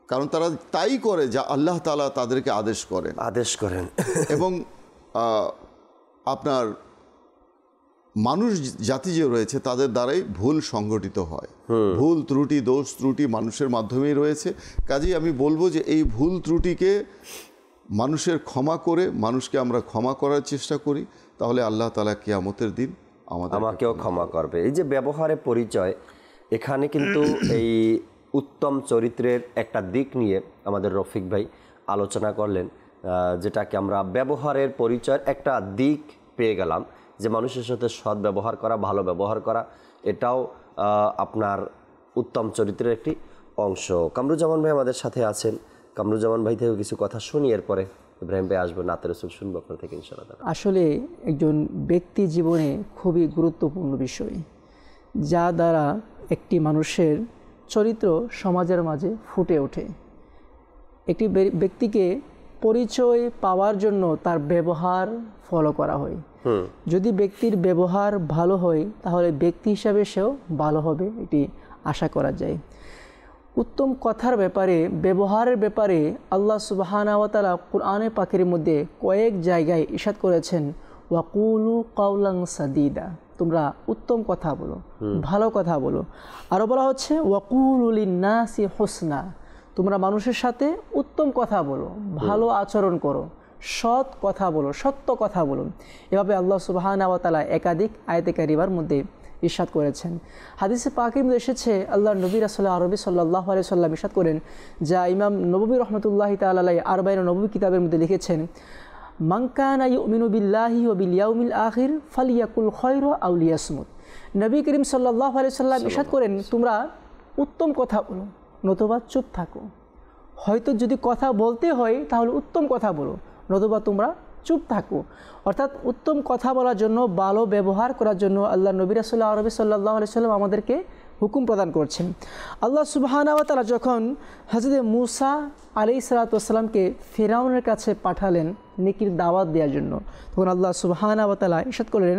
[SPEAKER 5] কারণ তারা তাই করে যা আল্লাহ তাআলা তাদেরকে আদেশ করেন। এবং আপনার মানুষ জাতি যে রয়েছে তাদের দ্বারাই ভুল সংগঠিত হয়। ভুল ত্রুটি, দোষ ত্রুটি মানুষের মাধ্যমেই রয়েছে। কাজেই আমি বলবো যে এই ভুল ত্রুটিকে মানুষের ক্ষমা করে মানুষকে আমরা ক্ষমা করার চেষ্টা করি, তাহলে আল্লাহ তাআলা কিয়ামতের দিন
[SPEAKER 2] আমাকেও ক্ষমা করবে। এই যে ব্যবহারের পরিচয়, এখানে কিন্তু এই উত্তম চরিত্রের একটা দিক নিয়ে আমাদের রফিক ভাই আলোচনা করলেন, যেটাকে আমরা ব্যবহারের পরিচয়ের একটা দিক পেয়ে গেলাম, যে মানুষের সাথে সৎ ব্যবহার করা, ভালো ব্যবহার করা, এটাও আপনার উত্তম চরিত্রের একটি অংশ। কামরুজ্জামান ভাই আমাদের সাথে আছেন, কামরুজ্জামান ভাই থেকে কিছু কথা শুনি, এরপরে ইব্রাহিম ভাই আসবে, নাতে রাসূল শুনবো আপনার থেকে ইনশাআল্লাহ।
[SPEAKER 6] আসলে একজন ব্যক্তি জীবনে খুবই গুরুত্বপূর্ণ বিষয়, যা দ্বারা একটি মানুষের চরিত্র সমাজের মাঝে ফুটে ওঠে। একটি ব্যক্তিকে পরিচয় পাওয়ার জন্য তার ব্যবহার ফলো করা হয়। যদি ব্যক্তির ব্যবহার ভালো হয় তাহলে ব্যক্তি হিসাবে সেও ভালো হবে, এটি আশা করা যায়। উত্তম কথার ব্যাপারে, ব্যবহারের ব্যাপারে আল্লাহ সুবহানাহু ওয়া তাআলা কুরআনে পাকের মধ্যে কয়েক জায়গায় ইরশাদ করেছেন, ওয়াকুলু কাওলান সাদীদা, তোমরা উত্তম কথা বলো, ভালো কথা বলো। আরও বলা হচ্ছে ওয়াকুলু লিন্নাসি হুসনা, তোমরা মানুষের সাথে উত্তম কথা বলো, ভালো আচরণ করো, সৎ কথা বলো, সত্য কথা বলো। এভাবে আল্লাহ সুবহানাহু ওয়া তাআলা একাধিক আয়াতে কারিমার মধ্যে ইরশাদ করেছেন। হাদিসে পাকের মধ্যে এসেছে, আল্লাহ নবী রাসূল আরবি সাল্লাল্লাহু আলাইহি ওয়াসাল্লাম ইরশাদ করেন, যা ইমাম নববী রহমতুল্লাহি তাআলা আলাইহি আরবাঈন নববী কিতাবের মধ্যে লিখেছেন, মান কানা ইউমিনু বিল্লাহি ওয়া বিল ইয়াউমিল আখির ফালিয়াকুল খায়রা আও লিয়াসমুত। নবী করিম সাল্লাল্লাহু আলাইহি ওয়াসাল্লাম ইরশাদ করেন, তোমরা উত্তম কথা বলো, নতুবা চুপ থাকো। হয়তো যদি কথা বলতে হয় তাহলে উত্তম কথা বলো, নতুবা তোমরা চুপ থাকো। অর্থাৎ উত্তম কথা বলার জন্য, ভালো ব্যবহার করার জন্য আল্লাহ নবী রাসূল আরবি সাল্লাল্লাহু আলাইহি ওয়াসাল্লাম আমাদেরকে হুকুম প্রদান করছেন। আল্লাহ সুবহানাহু ওয়া তাআলা যখন হযরত মূসা আলাইহিস সালাতু ওয়াস সালামকে ফিরআউনের কাছে পাঠালেন নেকির দাওয়াত দেওয়ার জন্য। তখন আল্লাহ সুবহানাহু ওয়া তাআলা ইরশাদ করলেন,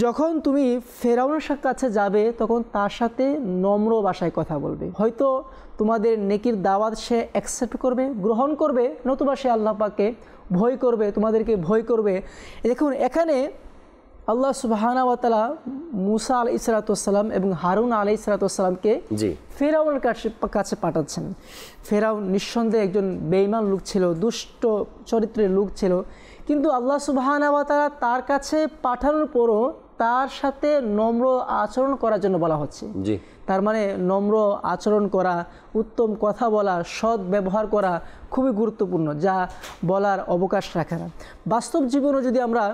[SPEAKER 6] যখন তুমি ফেরাউনের কাছে যাবে তখন তার সাথে নম্র ভাষায় কথা বলবে। হয়তো তোমাদের নেকির দাওয়াত সে অ্যাকসেপ্ট করবে, গ্রহণ করবে, নতুবা সে আল্লাহ পাককে ভয় করবে, তোমাদেরকে ভয় করবে। দেখুন এখানে আল্লাহ সুবহানাহু ওয়া তাআলা মুসা আলাইহিস সালাতু ওয়াস সালাম এবং হারুন আলাইহিস সালাতু ওয়াস সালামকে ফেরাউনের কাছে পাঠাচ্ছেন। ফেরাউন নিঃসন্দেহে একজন বেঈমান লোক ছিল, দুষ্ট চরিত্রের লোক ছিল, কিন্তু আল্লাহ সুবহানাহু ওয়া তাআলা তার কাছে পাঠানোর পরও তার সাথে নম্র আচরণ করার জন্য বলা হচ্ছে। তার মানে নম্র আচরণ করা, উত্তম কথা বলা, সৎ ব্যবহার করা খুবই গুরুত্বপূর্ণ, যা বলার অবকাশ রাখে না। বাস্তব জীবনে যদি আমরা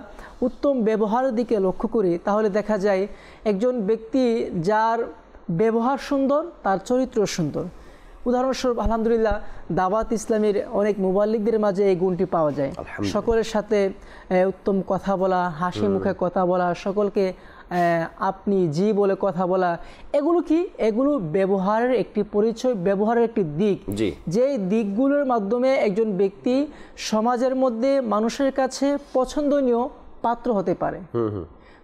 [SPEAKER 6] উত্তম ব্যবহারের দিকে লক্ষ্য করি তাহলে দেখা যায় একজন ব্যক্তি যার ব্যবহার সুন্দর তার চরিত্র সুন্দর। উদাহরণস্বরূপ আলহামদুলিল্লাহ দাওয়াত ইসলামের অনেক মুবাল্লিগদের মাঝে এই গুণটি পাওয়া যায়। সকলের সাথে উত্তম কথা বলা, হাসি মুখে কথা বলা, সকলকে আপনি জি বলে কথা বলা, এগুলো কি? এগুলো ব্যবহারের একটি পরিচয়, ব্যবহারের একটি দিক, যে দিকগুলোর মাধ্যমে একজন ব্যক্তি সমাজের মধ্যে মানুষের কাছে পছন্দনীয় পাত্র হতে পারে।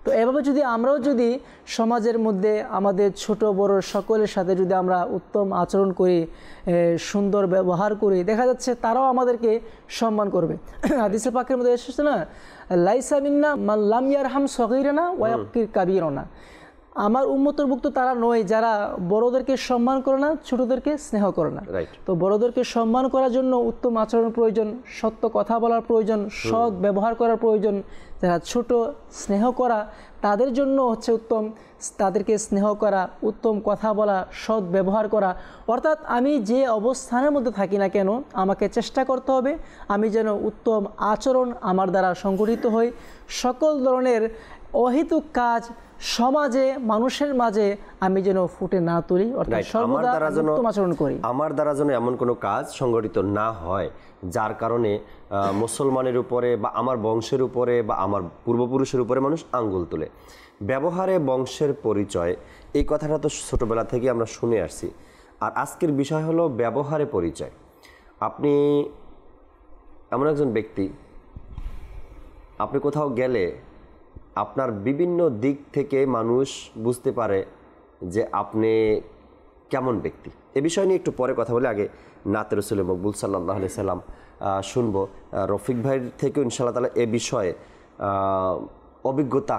[SPEAKER 6] তো এভাবে যদি আমরাও যদি সমাজের মধ্যে আমাদের ছোট বড় সকলের সাথে যদি আমরা উত্তম আচরণ করি, সুন্দর ব্যবহার করি, দেখা যাচ্ছে তারাও আমাদেরকে সম্মান করবে। হাদিসে পাকের মধ্যে এসেছে না, লাইসা মিন্না মান লাম ইয়ারহাম সগীরানা ওয়া ইয়াকির কাবীরানা, আমার উম্মতভুক্ত তারা নয় যারা বড়দেরকে সম্মান করে না, ছোটদেরকে স্নেহ করে না। তো বড়দেরকে সম্মান করার জন্য উত্তম আচরণ প্রয়োজন, সত্য কথা বলার প্রয়োজন, সৎ ব্যবহার করার প্রয়োজন। যারা ছোট স্নেহ করা তাদের জন্য হচ্ছে উত্তম, তাদেরকে স্নেহ করা, উত্তম কথা বলা, সৎ ব্যবহার করা। অর্থাৎ আমি যে অবস্থানের মধ্যে থাকি না কেন আমাকে চেষ্টা করতে হবে আমি যেন উত্তম আচরণ আমার দ্বারা সংগঠিত হই, সকল ধরনের অহেতুক কাজ সমাজে মানুষের মাঝে আমি যেন ফুটে না তুলি, অর্থাৎ সর্বদা উত্তম আচরণ করি।
[SPEAKER 2] আমার দ্বারা যেন এমন কোনো কাজ সংগঠিত না হয় যার কারণে মুসলমানের উপরে বা আমার বংশের উপরে বা আমার পূর্বপুরুষের উপরে মানুষ আঙ্গুল তোলে। ব্যবহারে বংশের পরিচয়, এই কথাটা তো ছোটোবেলা থেকে আমরা শুনে আসছি। আর আজকের বিষয় হলো ব্যবহারে পরিচয়। আপনি এমন একজন ব্যক্তি, আপনি কোথাও গেলে আপনার বিভিন্ন দিক থেকে মানুষ বুঝতে পারে যে আপনি কেমন ব্যক্তি। এ বিষয় নিয়ে একটু পরে কথা বলে আগে নাতে রসুল মকবুল সাল্লাল্লাহু আলাইহি সাল্লাম শুনবো। রফিক ভাইয়ের থেকেও ইনশাআল্লাহ তাআলা এ বিষয়ে অভিজ্ঞতা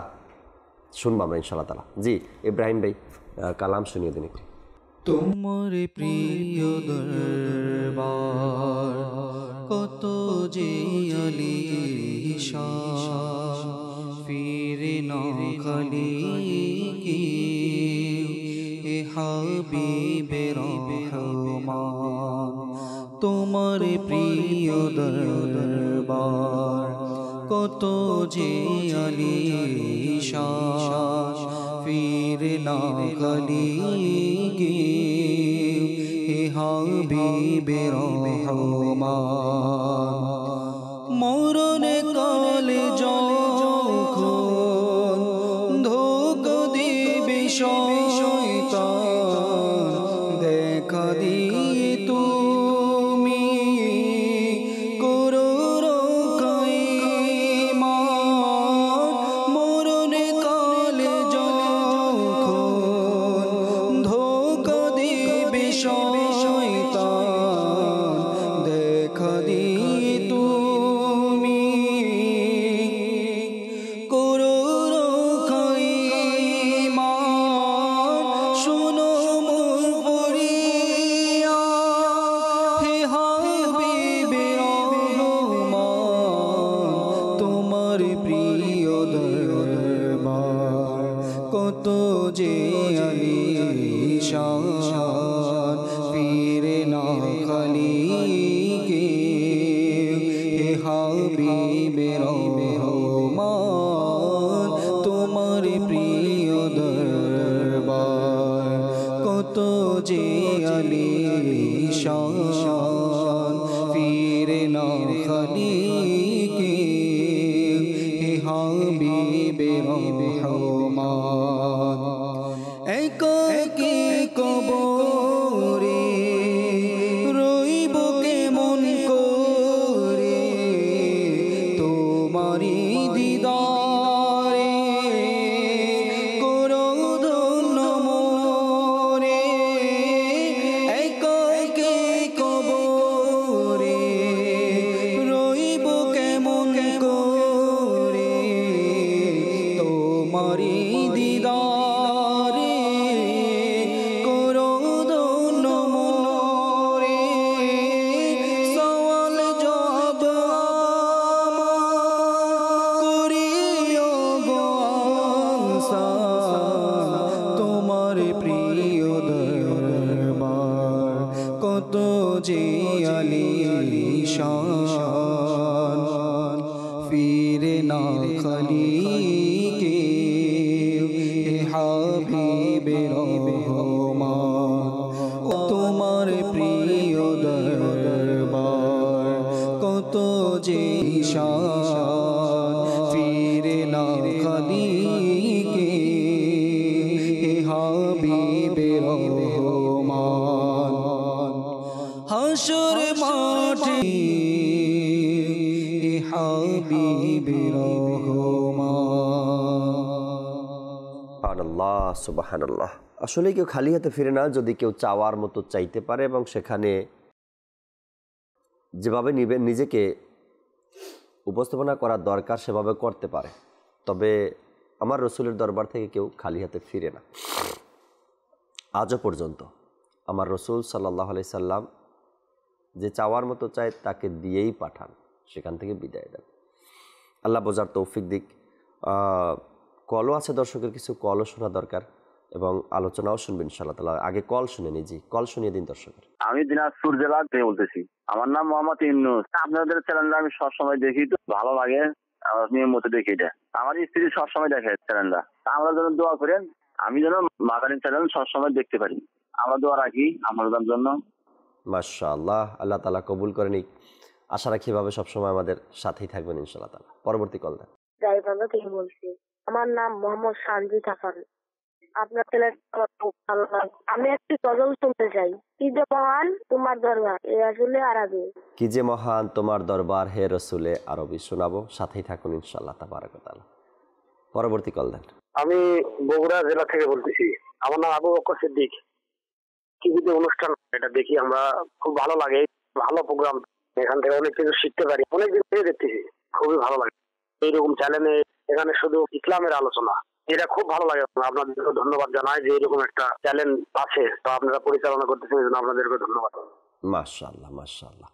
[SPEAKER 2] শুনবো আমরা ইনশাআল্লাহ তাআলা। জি ইব্রাহিম ভাই কালাম শুনিয়ে দিন একটু।
[SPEAKER 4] তোমার প্রিয় দরবার কত যে আলিশান, ফিরে না খালি কি এ হাবিবে রহমান। তোমার প্রিয় দরবার কত যে আলিশান, ফিরে না খালি কি এ হাবিবে রহমান। মরণে কালে যখন ধোঁকা দিবে শয়তান, দেখা দিয়ে তুমি করো রক্ষা ঈমান। মরণে কালে যখন ধোঁকা দিবে শয়তান, দেখা দিয়ে তুমি করো রক্ষা ঈমান। শোনো মোর ফরিয়াদ হে হাবিবে রহমান। তোমার প্রিয় দরবার কত যে আলিশান, ফিরে না খালি কে হে হাবিবে রহমান। তোমার প্রিয় দরবার কত যে আলিশান, ফিরে না খালি কে হে হাবিবে রহমান। একাকী কবরে রইব কেমন করে,
[SPEAKER 1] তোমারি দিদারে করো ধন্য মোরে একাকে কবরে রইব কেমন করে তোমারি দিদারে করো ধন্য মোরে সওয়াল জবাব করিও গো আনসার তোমার প্রিয় দরবার কত যে আলিশান ফিরে না খলিকে হাবিবে রহমান তোমার প্রিয় দরবার কত যে শান ফিরে না খলিকে হাবিবে রহমান হাসর মাঠে হাবিবে রহমান।
[SPEAKER 2] আল্লাহ সুবহানাল্লাহ। আসলে কেউ খালি হাতে ফিরে না যদি কেউ চাওয়ার মতো চাইতে পারে এবং সেখানে যেভাবে নিজেকে উপস্থাপনা করার দরকার সেভাবে করতে পারে, তবে আমার রসুলের দরবার থেকে কেউ খালি হাতে ফিরে না। আজও পর্যন্ত আমার রসুল সাল্লাল্লাহু আলাইহি সাল্লাম যে চাওয়ার মতো চায় তাকে দিয়েই পাঠান, সেখান থেকে বিদায় দেন। আল্লাহ বোঝার তৌফিক দিক। কলও আছে দর্শকের, কিছু কলও শোনা দরকার এবং আলোচনাও শুনবেন ইনশাআল্লাহ তাআলা। আগে কল শুনে নিজি, কল শুনিয়ে দিন দর্শকের।
[SPEAKER 7] আমি দিনাজপুর জেলা থেকে বলতেছি। আমার নাম মোহাম্মদ ইউনূস। আপনাদের চ্যানেলটা আমি সবসময় দেখি, তো ভালো লাগে, নিয়মিত দেখি। এটা আমার স্ত্রী সবসময় দেখে চ্যানেলটা। আমরা যেন দোয়া করেন, আমি যেন মাদানী চ্যানেল সবসময় দেখতে পারি। আমরা দোয়া রাখি আমাদের জন্য।
[SPEAKER 2] মাশাআল্লাহ, আল্লাহ তাআলা কবুল করে নিক। আশা রাখি এভাবে সবসময় আমাদের সাথেই থাকবেন ইনশাআল্লাহ তাআলা। পরবর্তী কল দেন।
[SPEAKER 8] গাইবান্ধা থেকে বলছি। আমার নাম মোহাম্মদ সানজিদ হাসান। আপনার ছেলেটা খুব ভালো লাগে। আমি একটি গজল শুনতে চাই। কি যে মহান তোমার দরবার, এ আসলে আরবি।
[SPEAKER 2] কি যে মহান তোমার দরবার হে রসুলে আরবি শোনাবো, সাথেই থাকুন ইনশাআল্লাহ তাবারাক ওয়া তাআলা। পরবর্তী কল দেন।
[SPEAKER 9] আমি বগুড়া জেলা থেকে বলতেছি। আমার নাম আবু বকর সিদ্দিক। টিভিতে অনুষ্ঠান এটা দেখি আমরা, খুব ভালো লাগে। ভালো প্রোগ্রাম, এখান থেকে অনেক কিছু শিখতে পারি। অনেকদিন থেকে দেখতেছি, খুবই ভালো লাগে। এইরকম চ্যানেলে এখানে শুধু ইসলামের আলোচনা, এটা খুব ভালো লাগে। আপনাদেরকে ধন্যবাদ জানাই যে এরকম একটা চ্যানেল আছে, তো আপনারা পরিচালনা করতেছেন, এই জন্য আপনাদেরকে ধন্যবাদ।
[SPEAKER 2] মাশাআল্লাহ মাশাআল্লাহ,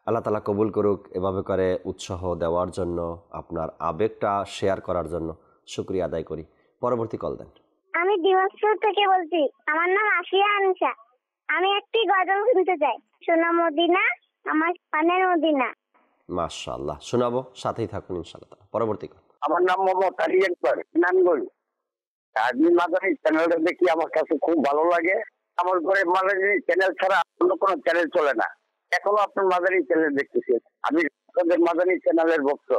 [SPEAKER 2] আল্লাহ তাআলা কবুল করুক। এভাবে করে উৎসাহ দেওয়ার জন্য, আপনার আবেগটা শেয়ার করার জন্য শুকরিয়া আদায় করি। পরবর্তী কল দেন।
[SPEAKER 8] আমি দিনাজপুর থেকে বলছি। আমার নাম আসিয়া আনিসা। আমি একটি গজল শুনতে চাই। সোনা মদিনা আমার প্রাণের মদিনা।
[SPEAKER 2] মাশাআল্লাহ, শোনাবো, সাথেই থাকুন ইনশাআল্লাহ তাআলা। পরবর্তী কল।
[SPEAKER 9] আমার নাম মোহাম্মদ আলী আকবর, নানগঞ্জ। আজমি মাদানী চ্যানেলটা দেখি, আমার কাছে খুব ভালো লাগে। আমার ঘরে মাদানী চ্যানেল ছাড়া অন্য কোনো চ্যানেল চলে না। এখনো আপনার মাদানী চ্যানেল দেখতেছি। আমি আপনাদের মাদানী চ্যানেলের ভক্ত।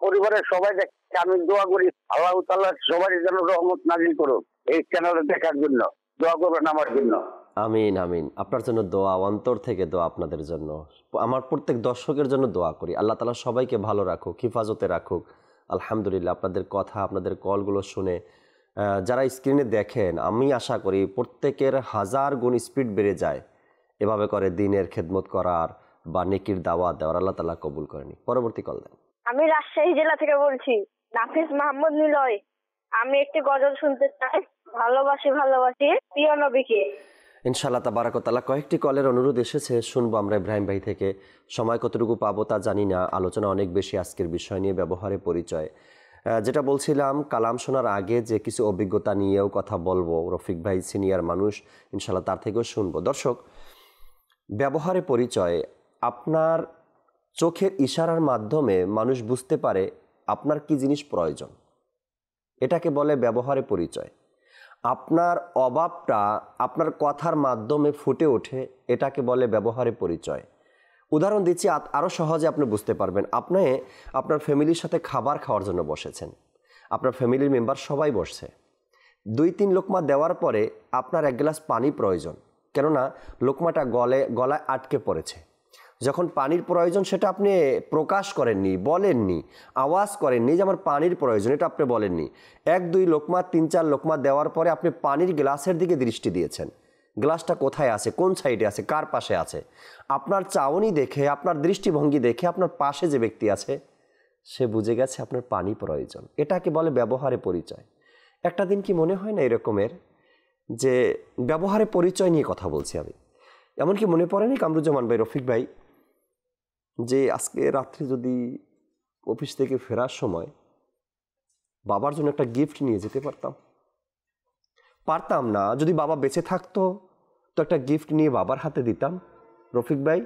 [SPEAKER 9] পরিবারের সবাই দেখছে। আমি দোয়া করি আল্লাহ তাআলা সবাই যেন রহমত নাজিল করুক এই চ্যানেলটা দেখার জন্য। দোয়া করবেন আমার জন্য।
[SPEAKER 2] আমিন আমিন। আপনার জন্য দোয়া, অন্তর থেকে দোয়া আপনাদের জন্য। আমার প্রত্যেক দর্শকের জন্য দোয়া করি। আল্লাহ তাআলা সবাইকে ভালো রাখুক, হিফাজতে রাখুক। আলহামদুলিল্লাহ, আপনাদের কথা, আপনাদের কলগুলো শুনে যারা স্ক্রিনে দেখেন, আমি আশা করি প্রত্যেকের 1000 গুণ স্পিড বেড়ে যায় এভাবে করে দিনের খেদমত করার বা নেকির দাওয়াত দেওয়ার। আল্লাহ তাআলা কবুল করেনি। পরবর্তী কল দেন।
[SPEAKER 8] আমি রাজশাহী জেলা থেকে বলছি। নাফিস মাহমুদ নিলয়। আমি একটি গজল শুনতে চাই। ভালোবাসি ভালোবাসি প্রিয় নবীকে।
[SPEAKER 2] ইনশাআল্লাহ তাবারাক ওয়া তাআলা। কয়েকটি কলের অনুরোধ এসেছে, শুনবো আমরা ইব্রাহিম ভাই থেকে। সময় কতটুকু পাবো তা জানি না। আলোচনা অনেক বেশি আজকের বিষয় নিয়ে, ব্যবহারে পরিচয়। যেটা বলছিলাম, কালাম শোনার আগে যে কিছু অভিজ্ঞতা নিয়েও কথা বলবো। রফিক ভাই সিনিয়র মানুষ, ইনশাআল্লাহ তার থেকেও শুনবো। দর্শক, ব্যবহারে পরিচয়, আপনার চোখের ইশারার মাধ্যমে মানুষ বুঝতে পারে আপনার কি জিনিস প্রয়োজন, এটাকে বলে ব্যবহারে পরিচয়। আপনার অভাবটা আপনার কথার মাধ্যমে ফুটে ওঠে, এটাকে বলে ব্যবহারে পরিচয়। উদাহরণ দিচ্ছি, আরও সহজে আপনি বুঝতে পারবেন। আপনি আপনার ফ্যামিলির সাথে খাবার খাওয়ার জন্য বসেছেন, আপনার ফ্যামিলির মেম্বার সবাই বসছে। 2-3 লোকমা দেওয়ার পরে আপনার 1 গ্লাস পানি প্রয়োজন, কেননা লোকমাটা গলায় আটকে পড়েছে। যখন পানির প্রয়োজন সেটা আপনি প্রকাশ করেননি, বলেননি, আওয়াজ করেননি যে আমার পানির প্রয়োজন, এটা আপনি বলেননি। 1-2 লোকমা 3-4 লোকমা দেওয়ার পরে আপনি পানির গ্লাসের দিকে দৃষ্টি দিয়েছেন। গ্লাসটা কোথায় আছে, কোন সাইডে আছে, কার পাশে আছে। আপনার চাউনি দেখে, আপনার দৃষ্টিভঙ্গি দেখে আপনার পাশে যে ব্যক্তি আছে সে বুঝে গেছে আপনার পানি প্রয়োজন। এটাকে বলে ব্যবহারে পরিচয়। একটা দিন কি মনে হয় না এরকমের যে ব্যবহারে পরিচয় নিয়ে কথা বলছি আমি, এমনকি মনে পড়েনি কামরুজ্জামান ভাই, রফিক ভাই, যে আজকে রাত্রে যদি অফিস থেকে ফেরার সময় বাবার জন্য একটা গিফট নিয়ে যেতে পারতাম না, যদি বাবা বেঁচে থাকতো তো একটা গিফট নিয়ে বাবার হাতে দিতাম। রফিক ভাই,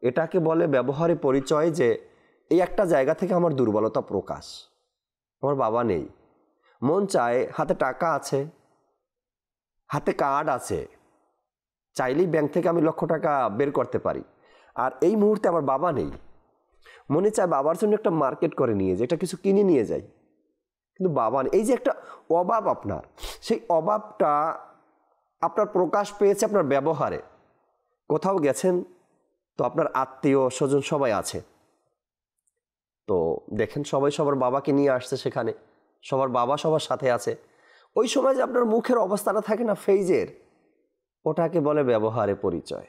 [SPEAKER 2] এটাকে বলে ব্যবহারে পরিচয়, যে এই একটা জায়গা থেকে আমার দুর্বলতা প্রকাশ। আমার বাবা নেই, মন চায়, হাতে টাকা আছে, হাতে কার্ড আছে, চাইলেই ব্যাংক থেকে আমি 1,00,000 টাকা বের করতে পারি, আর এই মুহূর্তে আমার বাবা নেই। মনে চায় বাবার জন্য একটা মার্কেট করে নিয়ে যাই, এটা কিছু কিনে নিয়ে যাই, কিন্তু বাবা নেই। এই যে একটা অভাব আপনার, সেই অভাবটা আপনার প্রকাশ পেয়েছে আপনার ব্যবহারে। কোথাও গেছেন তো আপনার আত্মীয় স্বজন সবাই আছে, তো দেখেন সবাই সবার বাবাকে নিয়ে আসছে, সেখানে সবার বাবা সবার সাথে আছে। ওই সময় যে আপনার মুখের অবস্থাটা থাকে না ফেজের, ওটাকে বলে ব্যবহারে পরিচয়।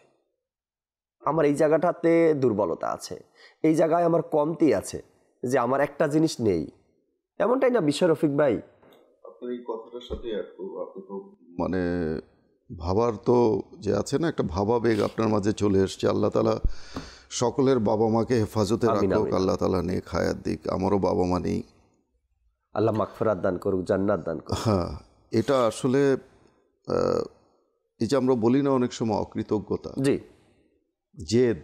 [SPEAKER 2] আমার এই জায়গাটাতে দুর্বলতা আছে, এই জায়গায় আমার কমতি আছে, যে আমার একটা জিনিস নেই, এমনটাই না বিষয় রফিক ভাই?
[SPEAKER 5] আপনার এই কথাটার সাথে আপনি তো মানে ভাবার তো যে আছে না, একটা ভাবাবেগ আপনার মাঝে চলে এসছে। আল্লাহ তাআলা সকলের বাবা মাকে হেফাজতে রাখুক, আল্লাহ তাআলা নেক হায়াত দিক। আমারও বাবা মা নেই,
[SPEAKER 2] আল্লাহ মাগফিরাত দান করুক, জান্নাত দান করুক।
[SPEAKER 5] হ্যাঁ, এটা আসলে এই যে আমরা বলি না অনেক সময় অকৃতজ্ঞতা,
[SPEAKER 2] জি,
[SPEAKER 5] জেদ,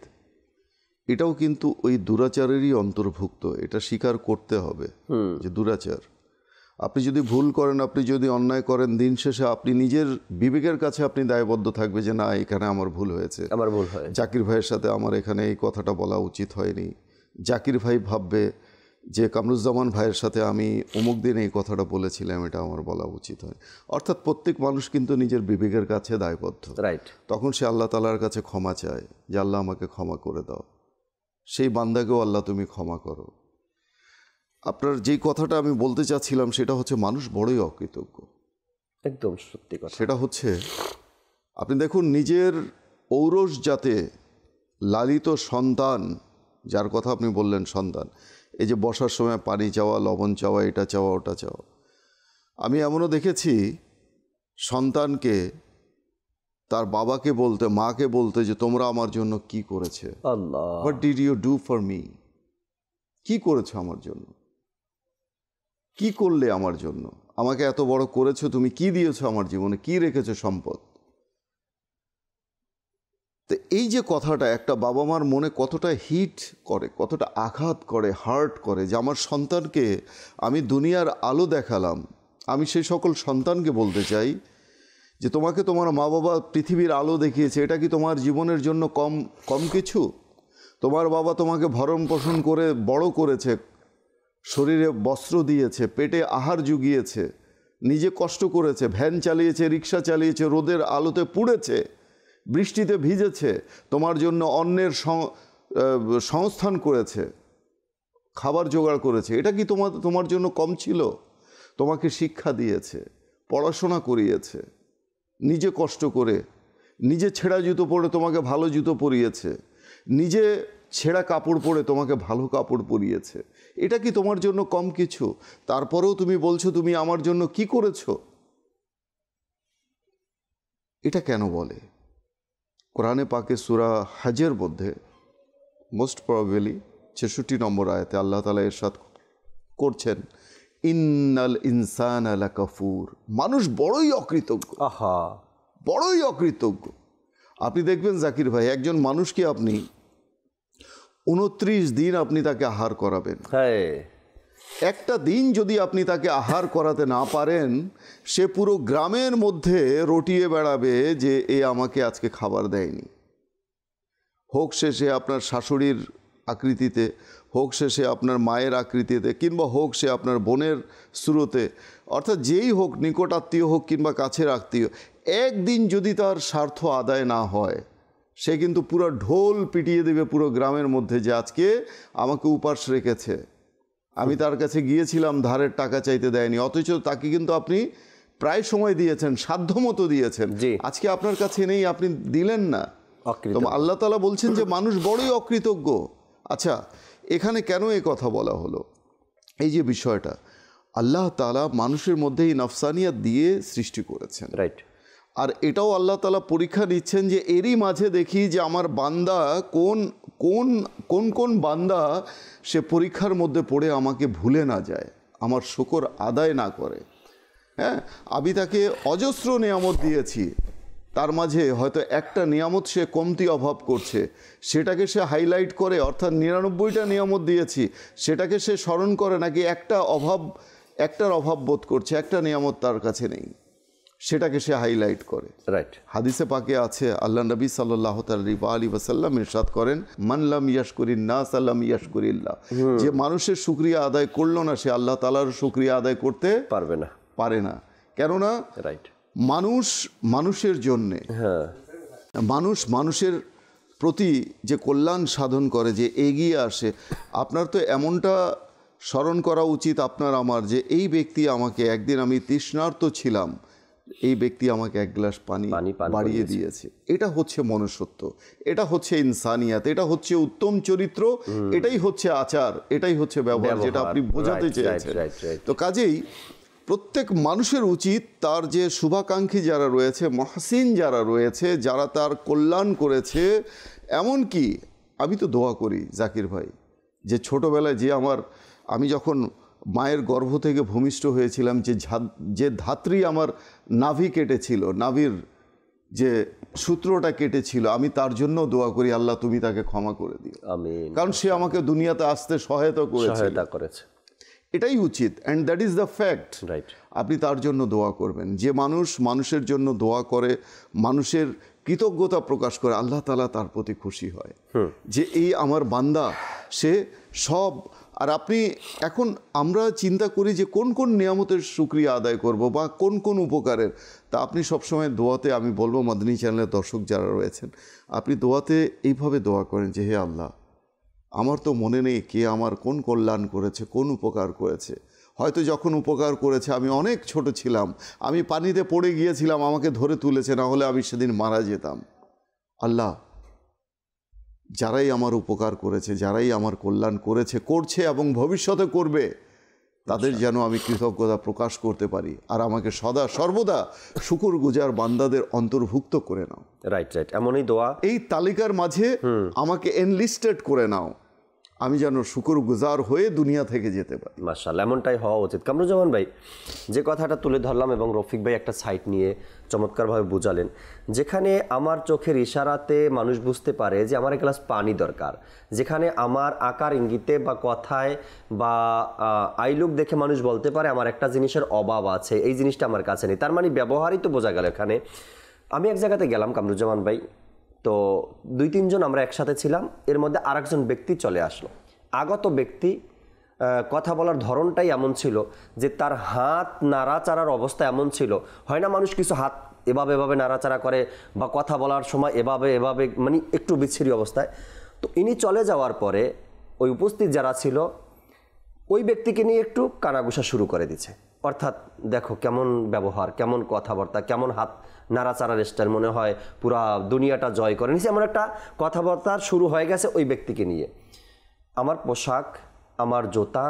[SPEAKER 5] এটাও কিন্তু ওই দুরাচারেরই অন্তর্ভুক্ত। এটা স্বীকার করতে হবে যে দুরাচার। আপনি যদি ভুল করেন, আপনি যদি অন্যায় করেন, দিন শেষে আপনি নিজের বিবেকের কাছে আপনি দায়বদ্ধ থাকবে যে না, এখানে আমার ভুল হয়েছে,
[SPEAKER 2] আমার ভুল হয়,
[SPEAKER 5] জাকির ভাইয়ের সাথে আমার এখানে এই কথাটা বলা উচিত হয়নি। জাকির ভাই ভাববে যে কামরুজ্জামান ভাইয়ের সাথে আমি অমুক দিন এই কথাটা বলেছিলাম, এটা আমার বলা উচিত হয়। অর্থাৎ প্রত্যেক মানুষ কিন্তু নিজের বিবেকের কাছে দায়বদ্ধ।
[SPEAKER 2] রাইট।
[SPEAKER 5] তখন সে আল্লাহ তাআলার কাছে ক্ষমা চায় যে আল্লাহ আমাকে ক্ষমা করে দাও। সেই বান্দাকেও আল্লাহ তুমি ক্ষমা করো। আপনার যেই কথাটা আমি বলতে চাচ্ছিলাম সেটা হচ্ছে মানুষ বড়ই অকৃতজ্ঞ।
[SPEAKER 2] একদম সত্যি কথা।
[SPEAKER 5] সেটা হচ্ছে আপনি দেখুন, নিজের ঔরস জাতে লালিত সন্তান, যার কথা আপনি বললেন সন্তান, এই যে বসার সময় পানি চাওয়া, লবণ চাওয়া, এটা চাওয়া, ওটা চাওয়া। আমি এমনও দেখেছি সন্তানকে তার বাবাকে বলতে, মাকে বলতে যে তোমরা আমার জন্য কি করেছে,
[SPEAKER 2] আল্লাহ,
[SPEAKER 5] what did you do for me, কি করেছো আমার জন্য, কি করলে আমার জন্য, আমাকে এত বড় করেছো, তুমি কি দিয়েছো আমার জীবনে, কি রেখেছো সম্পদ। তো এই যে কথাটা একটা বাবা মার মনে কতটা হিট করে, কতটা আঘাত করে, হার্ট করে, যে আমার সন্তানকে আমি দুনিয়ার আলো দেখালাম। আমি সেই সকল সন্তানকে বলতে চাই যে তোমাকে তোমার মা বাবা পৃথিবীর আলো দেখিয়েছে, এটা কি তোমার জীবনের জন্য কম কিছু? তোমার বাবা তোমাকে ভরণ পোষণ করে বড় করেছে, শরীরে বস্ত্র দিয়েছে, পেটে আহার জুগিয়েছে, নিজে কষ্ট করেছে, ভ্যান চালিয়েছে, রিক্সা চালিয়েছে, রোদের আলোতে পুড়েছে, বৃষ্টিতে ভিজেছে, তোমার জন্য অন্নের সংস্থান করেছে, খাবার জোগাড় করেছে। এটা কি তোমার জন্য কম ছিল? তোমাকে শিক্ষা দিয়েছে, পড়াশোনা করিয়েছে, নিজে কষ্ট করে, নিজে ছেঁড়া জুতো পরে তোমাকে ভালো জুতো পরিয়েছে, নিজে ছেঁড়া কাপড় পরে তোমাকে ভালো কাপড় পরিয়েছে। এটা কি তোমার জন্য কম কিছু? তারপরেও তুমি বলছো তুমি আমার জন্য কি করেছো। এটা কেন বলে? কোরআনে পাকে সূরা হজের মধ্যে মোস্ট প্রবাবলি ৬৬ নম্বর আয়াতে আল্লাহ তাআলা ইরশাদ করছেন, ইন্নাল ইনসানা লাকাফুর, মানুষ বড়ই অকৃতজ্ঞ।
[SPEAKER 2] আহা,
[SPEAKER 5] বড়ই অকৃতজ্ঞ। আপনি দেখবেন জাকির ভাই, একজন মানুষকে আপনি 29 দিন আপনি তাকে আহার করাবেন,
[SPEAKER 2] হ্যাঁ,
[SPEAKER 5] একটা দিন যদি আপনি তাকে আহার করাতে না পারেন, সে পুরো গ্রামের মধ্যে রটিয়ে বেড়াবে যে এ আমাকে আজকে খাবার দেয়নি। হোক সে আপনার শাশুড়ির আকৃতিতে, হোক সে আপনার মায়ের আকৃতিতে, কিংবা হোক সে আপনার বোনের স্রোতে, অর্থাৎ যেই হোক, নিকট আত্মীয় হোক কিংবা কাছের আত্মীয়, একদিন যদি তার স্বার্থ আদায় না হয়, সে কিন্তু পুরো ঢোল পিটিয়ে দেবে পুরো গ্রামের মধ্যে যে আজকে আমাকে উপাস রেখেছে, আমি তার কাছে গিয়েছিলাম ধারের টাকা চাইতে দেয়নি, অথচ তাকে কিন্তু আপনি প্রায় সময় দিয়েছেন, সাধ্যমতো দিয়েছেন, আজকে আপনার কাছে নেই, আপনি দিলেন না। তো আল্লাহ তাআলা বলছেন যে মানুষ বড়ই অকৃতজ্ঞ। আচ্ছা, এখানে কেন এই কথা বলা হলো? এই যে বিষয়টা, আল্লাহ তাআলা মানুষের মধ্যে এই নফসানিয়াত দিয়ে সৃষ্টি করেছেন,
[SPEAKER 2] রাইট।
[SPEAKER 5] আর এটাও আল্লাহ তাআলা পরীক্ষা নিচ্ছেন যে এরই মাঝে দেখি যে আমার বান্দা কোন কোন কোন কোন বান্দা সে পরীক্ষার মধ্যে পড়ে আমাকে ভুলে না যায়, আমার শুকর আদায় না করে। হ্যাঁ, আমি তাকে অজস্র নিয়ামত দিয়েছি, তার মাঝে হয়তো একটা নিয়ামত সে কমতি অভাব করছে, সেটাকে সে হাইলাইট করে, অর্থাৎ 99টা নিয়ামত দিয়েছি সেটাকে সে স্মরণ করে, নাকি একটার অভাব বোধ করছে, একটা নিয়ামত তার কাছে নেই, সেটাকে সে হাইলাইট করে।
[SPEAKER 2] রাইট।
[SPEAKER 5] হাদিসে পাকে আছে, আল্লাহ নবী সাল্লাল্লাহু আলাইহি ওয়াসাল্লাম ইরশাদ করেন, মান লাম ইয়াশকুরিন নাস লাম ইয়াশকুরিল্লাহ, যে মানুষের শুকরিয়া আদায় করলো না সে আল্লাহ তাআলার শুকরিয়া আদায় করতে পারে না। কেননা
[SPEAKER 2] রাইট,
[SPEAKER 5] মানুষের জন্যে, মানুষের প্রতি যে কল্যাণ সাধন করে, যে এগিয়ে আসে, আপনার তো এমনটা স্মরণ করা উচিত আপনার আমার, যে এই ব্যক্তি আমাকে একদিন, আমি তৃষ্ণার্ত ছিলাম, এই ব্যক্তি আমাকে এক গ্লাস পানি বাড়িয়ে দিয়েছে। এটা হচ্ছে মনুষ্যত্ব, এটা হচ্ছে ইনসানিয়াত, এটা হচ্ছে উত্তম চরিত্র, এটাই হচ্ছে আচার, এটাই হচ্ছে ব্যবহার, যেটা আপনি বোঝাতে চেয়েছেন। তো কাজেই প্রত্যেক মানুষের উচিত তার যে শুভাকাঙ্ক্ষী যারা রয়েছে, মহসিন যারা রয়েছে, যারা তার কল্যাণ করেছে, এমনকি আমি তো দোয়া করি জাকির ভাই, যে ছোটোবেলায় আমি যখন মায়ের গর্ভ থেকে ভূমিষ্ঠ হয়েছিলাম, যে ধাত্রী আমার নাভি কেটেছিল, নাভির যে সূত্রটা কেটেছিল, আমি তার জন্য দোয়া করি, আল্লাহ তুমি তাকে ক্ষমা করে দিও, আমিন, কারণ সে আমাকে দুনিয়াতে আসতে সহায়তা করেছে। এটাই উচিত, and that is the fact. Right, আপনি তার জন্য দোয়া করবেন। যে মানুষের জন্য দোয়া করে, মানুষের কৃতজ্ঞতা প্রকাশ করে, আল্লাহ তাআলা তার প্রতি খুশি হয় যে এই আমার বান্দা সে সব। আর এখন আমরা চিন্তা করি যে কোন কোন নিয়ামতের শুকরিয়া আদায় করব বা কোন কোন উপকারের, তা আপনি সবসময় দোয়াতে, আমি বলবো মাদানী চ্যানেলের দর্শক যারা রয়েছেন, আপনি দোয়াতে এইভাবে দোয়া করেন যে হে আল্লাহ, আমার তো মনে নেই কে আমার কোন কল্যাণ করেছে, কোন উপকার করেছে। হয়তো যখন উপকার করেছে আমি অনেক ছোট ছিলাম, আমি পানিতে পড়ে গিয়েছিলাম, আমাকে ধরে তুলেছে, না হলে আমি সেদিন মারা যেতাম। আল্লাহ, যারাই আমার উপকার করেছে, যারাই আমার কল্যাণ করছে এবং ভবিষ্যতে করবে, তাদের যেন আমি কৃতজ্ঞতা প্রকাশ করতে পারি, আর আমাকে সর্বদা শুকরগুজার বান্দাদের অন্তর্ভুক্ত করে নাও।
[SPEAKER 2] রাইট, এমনই দোয়া,
[SPEAKER 5] এই তালিকার মাঝে আমাকে এনলিস্টেড করে নাও, আমি যেন শুকরগুজার হয়ে দুনিয়া থেকে যেতে পারি।
[SPEAKER 2] মাশাআল্লাহ, এমনটাই হওয়া উচিত। কামরুজ্জামান ভাই যে কথাটা তুলে ধরলাম, এবং রফিক ভাই একটা সাইট নিয়ে চমৎকারভাবে বুঝালেন, যেখানে আমার চোখের ইশারাতে মানুষ বুঝতে পারে যে আমার এক গ্লাস পানি দরকার, যেখানে আমার আকার ইঙ্গিতে বা কথায় বা আইলুক দেখে মানুষ বলতে পারে আমার একটা জিনিসের অভাব আছে, এই জিনিসটা আমার কাছে নেই, তার মানে ব্যবহারই তো বোঝা গেল এখানে। আমি এক জায়গাতে গেলাম কামরুজ্জামান ভাই, তো 2-3 জন আমরা একসাথে ছিলাম, এর মধ্যে আরেকজন ব্যক্তি চলে আসলো। আগত ব্যক্তি কথা বলার ধরনটাই এমন ছিল যে তার হাত নাড়াচাড়ার অবস্থা এমন ছিল, হয় না মানুষ কিছু হাত এভাবে নাড়াচাড়া করে বা কথা বলার সময় এভাবে মানে একটু বিচ্ছিরি অবস্থায়। তো ইনি চলে যাওয়ার পরে ওই উপস্থিত যারা ছিল ওই ব্যক্তিকে নিয়ে একটু কানাঘুষা শুরু করে দিচ্ছে, অর্থাৎ দেখো কেমন ব্যবহার, কেমন কথাবার্তা, কেমন হাত নাড়াচাড়ার স্টাইল, মনে হয় পুরা দুনিয়াটা জয় করে নিছে, এমন একটা কথাবার্তা শুরু হয়ে গেছে ওই ব্যক্তিকে নিয়ে। আমার পোশাক, আমার জুতা,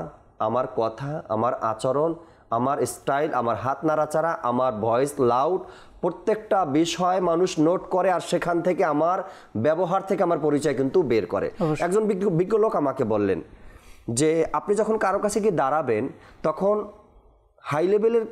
[SPEAKER 2] আমার কথা, আমার আচরণ, আমার স্টাইল, আমার হাত নাড়াচাড়া, আমার ভয়েস লাউড, প্রত্যেকটা বিষয় মানুষ নোট করে, আর সেখান থেকে আমার ব্যবহার থেকে আমার পরিচয় কিন্তু বের করে। একজন বিজ্ঞ লোক আমাকে বললেন যে আপনি যখন কারো কাছে গিয়ে দাঁড়াবেন, তখন হাই লেভেলের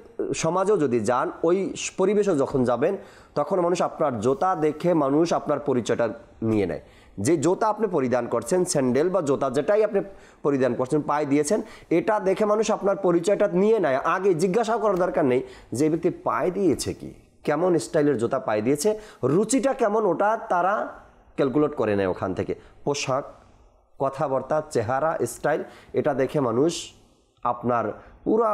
[SPEAKER 2] সমাজেও যদি যান, ওই পরিবেশে যখন যাবেন, তখন মানুষ আপনার জুতা দেখে মানুষ আপনার পরিচয়টা নিয়ে নেয়। যে জুতা আপনি পরিধান করছেন, স্যান্ডেল বা জুতা যেটাই আপনি পরিধান করছেন, পায়ে দিয়েছেন, এটা দেখে মানুষ আপনার পরিচয়টা নিয়ে নেয়। আগে জিজ্ঞাসা করার দরকার নেই যে ব্যক্তি পায়ে দিয়েছে কি, কেমন স্টাইলের জুতা পায়ে দিয়েছে, রুচিটা কেমন, ওটা তারা ক্যালকুলেট করে নেয় ওখান থেকে। পোশাক, কথাবার্তা, চেহারা, স্টাইল, এটা দেখে মানুষ আপনার পুরা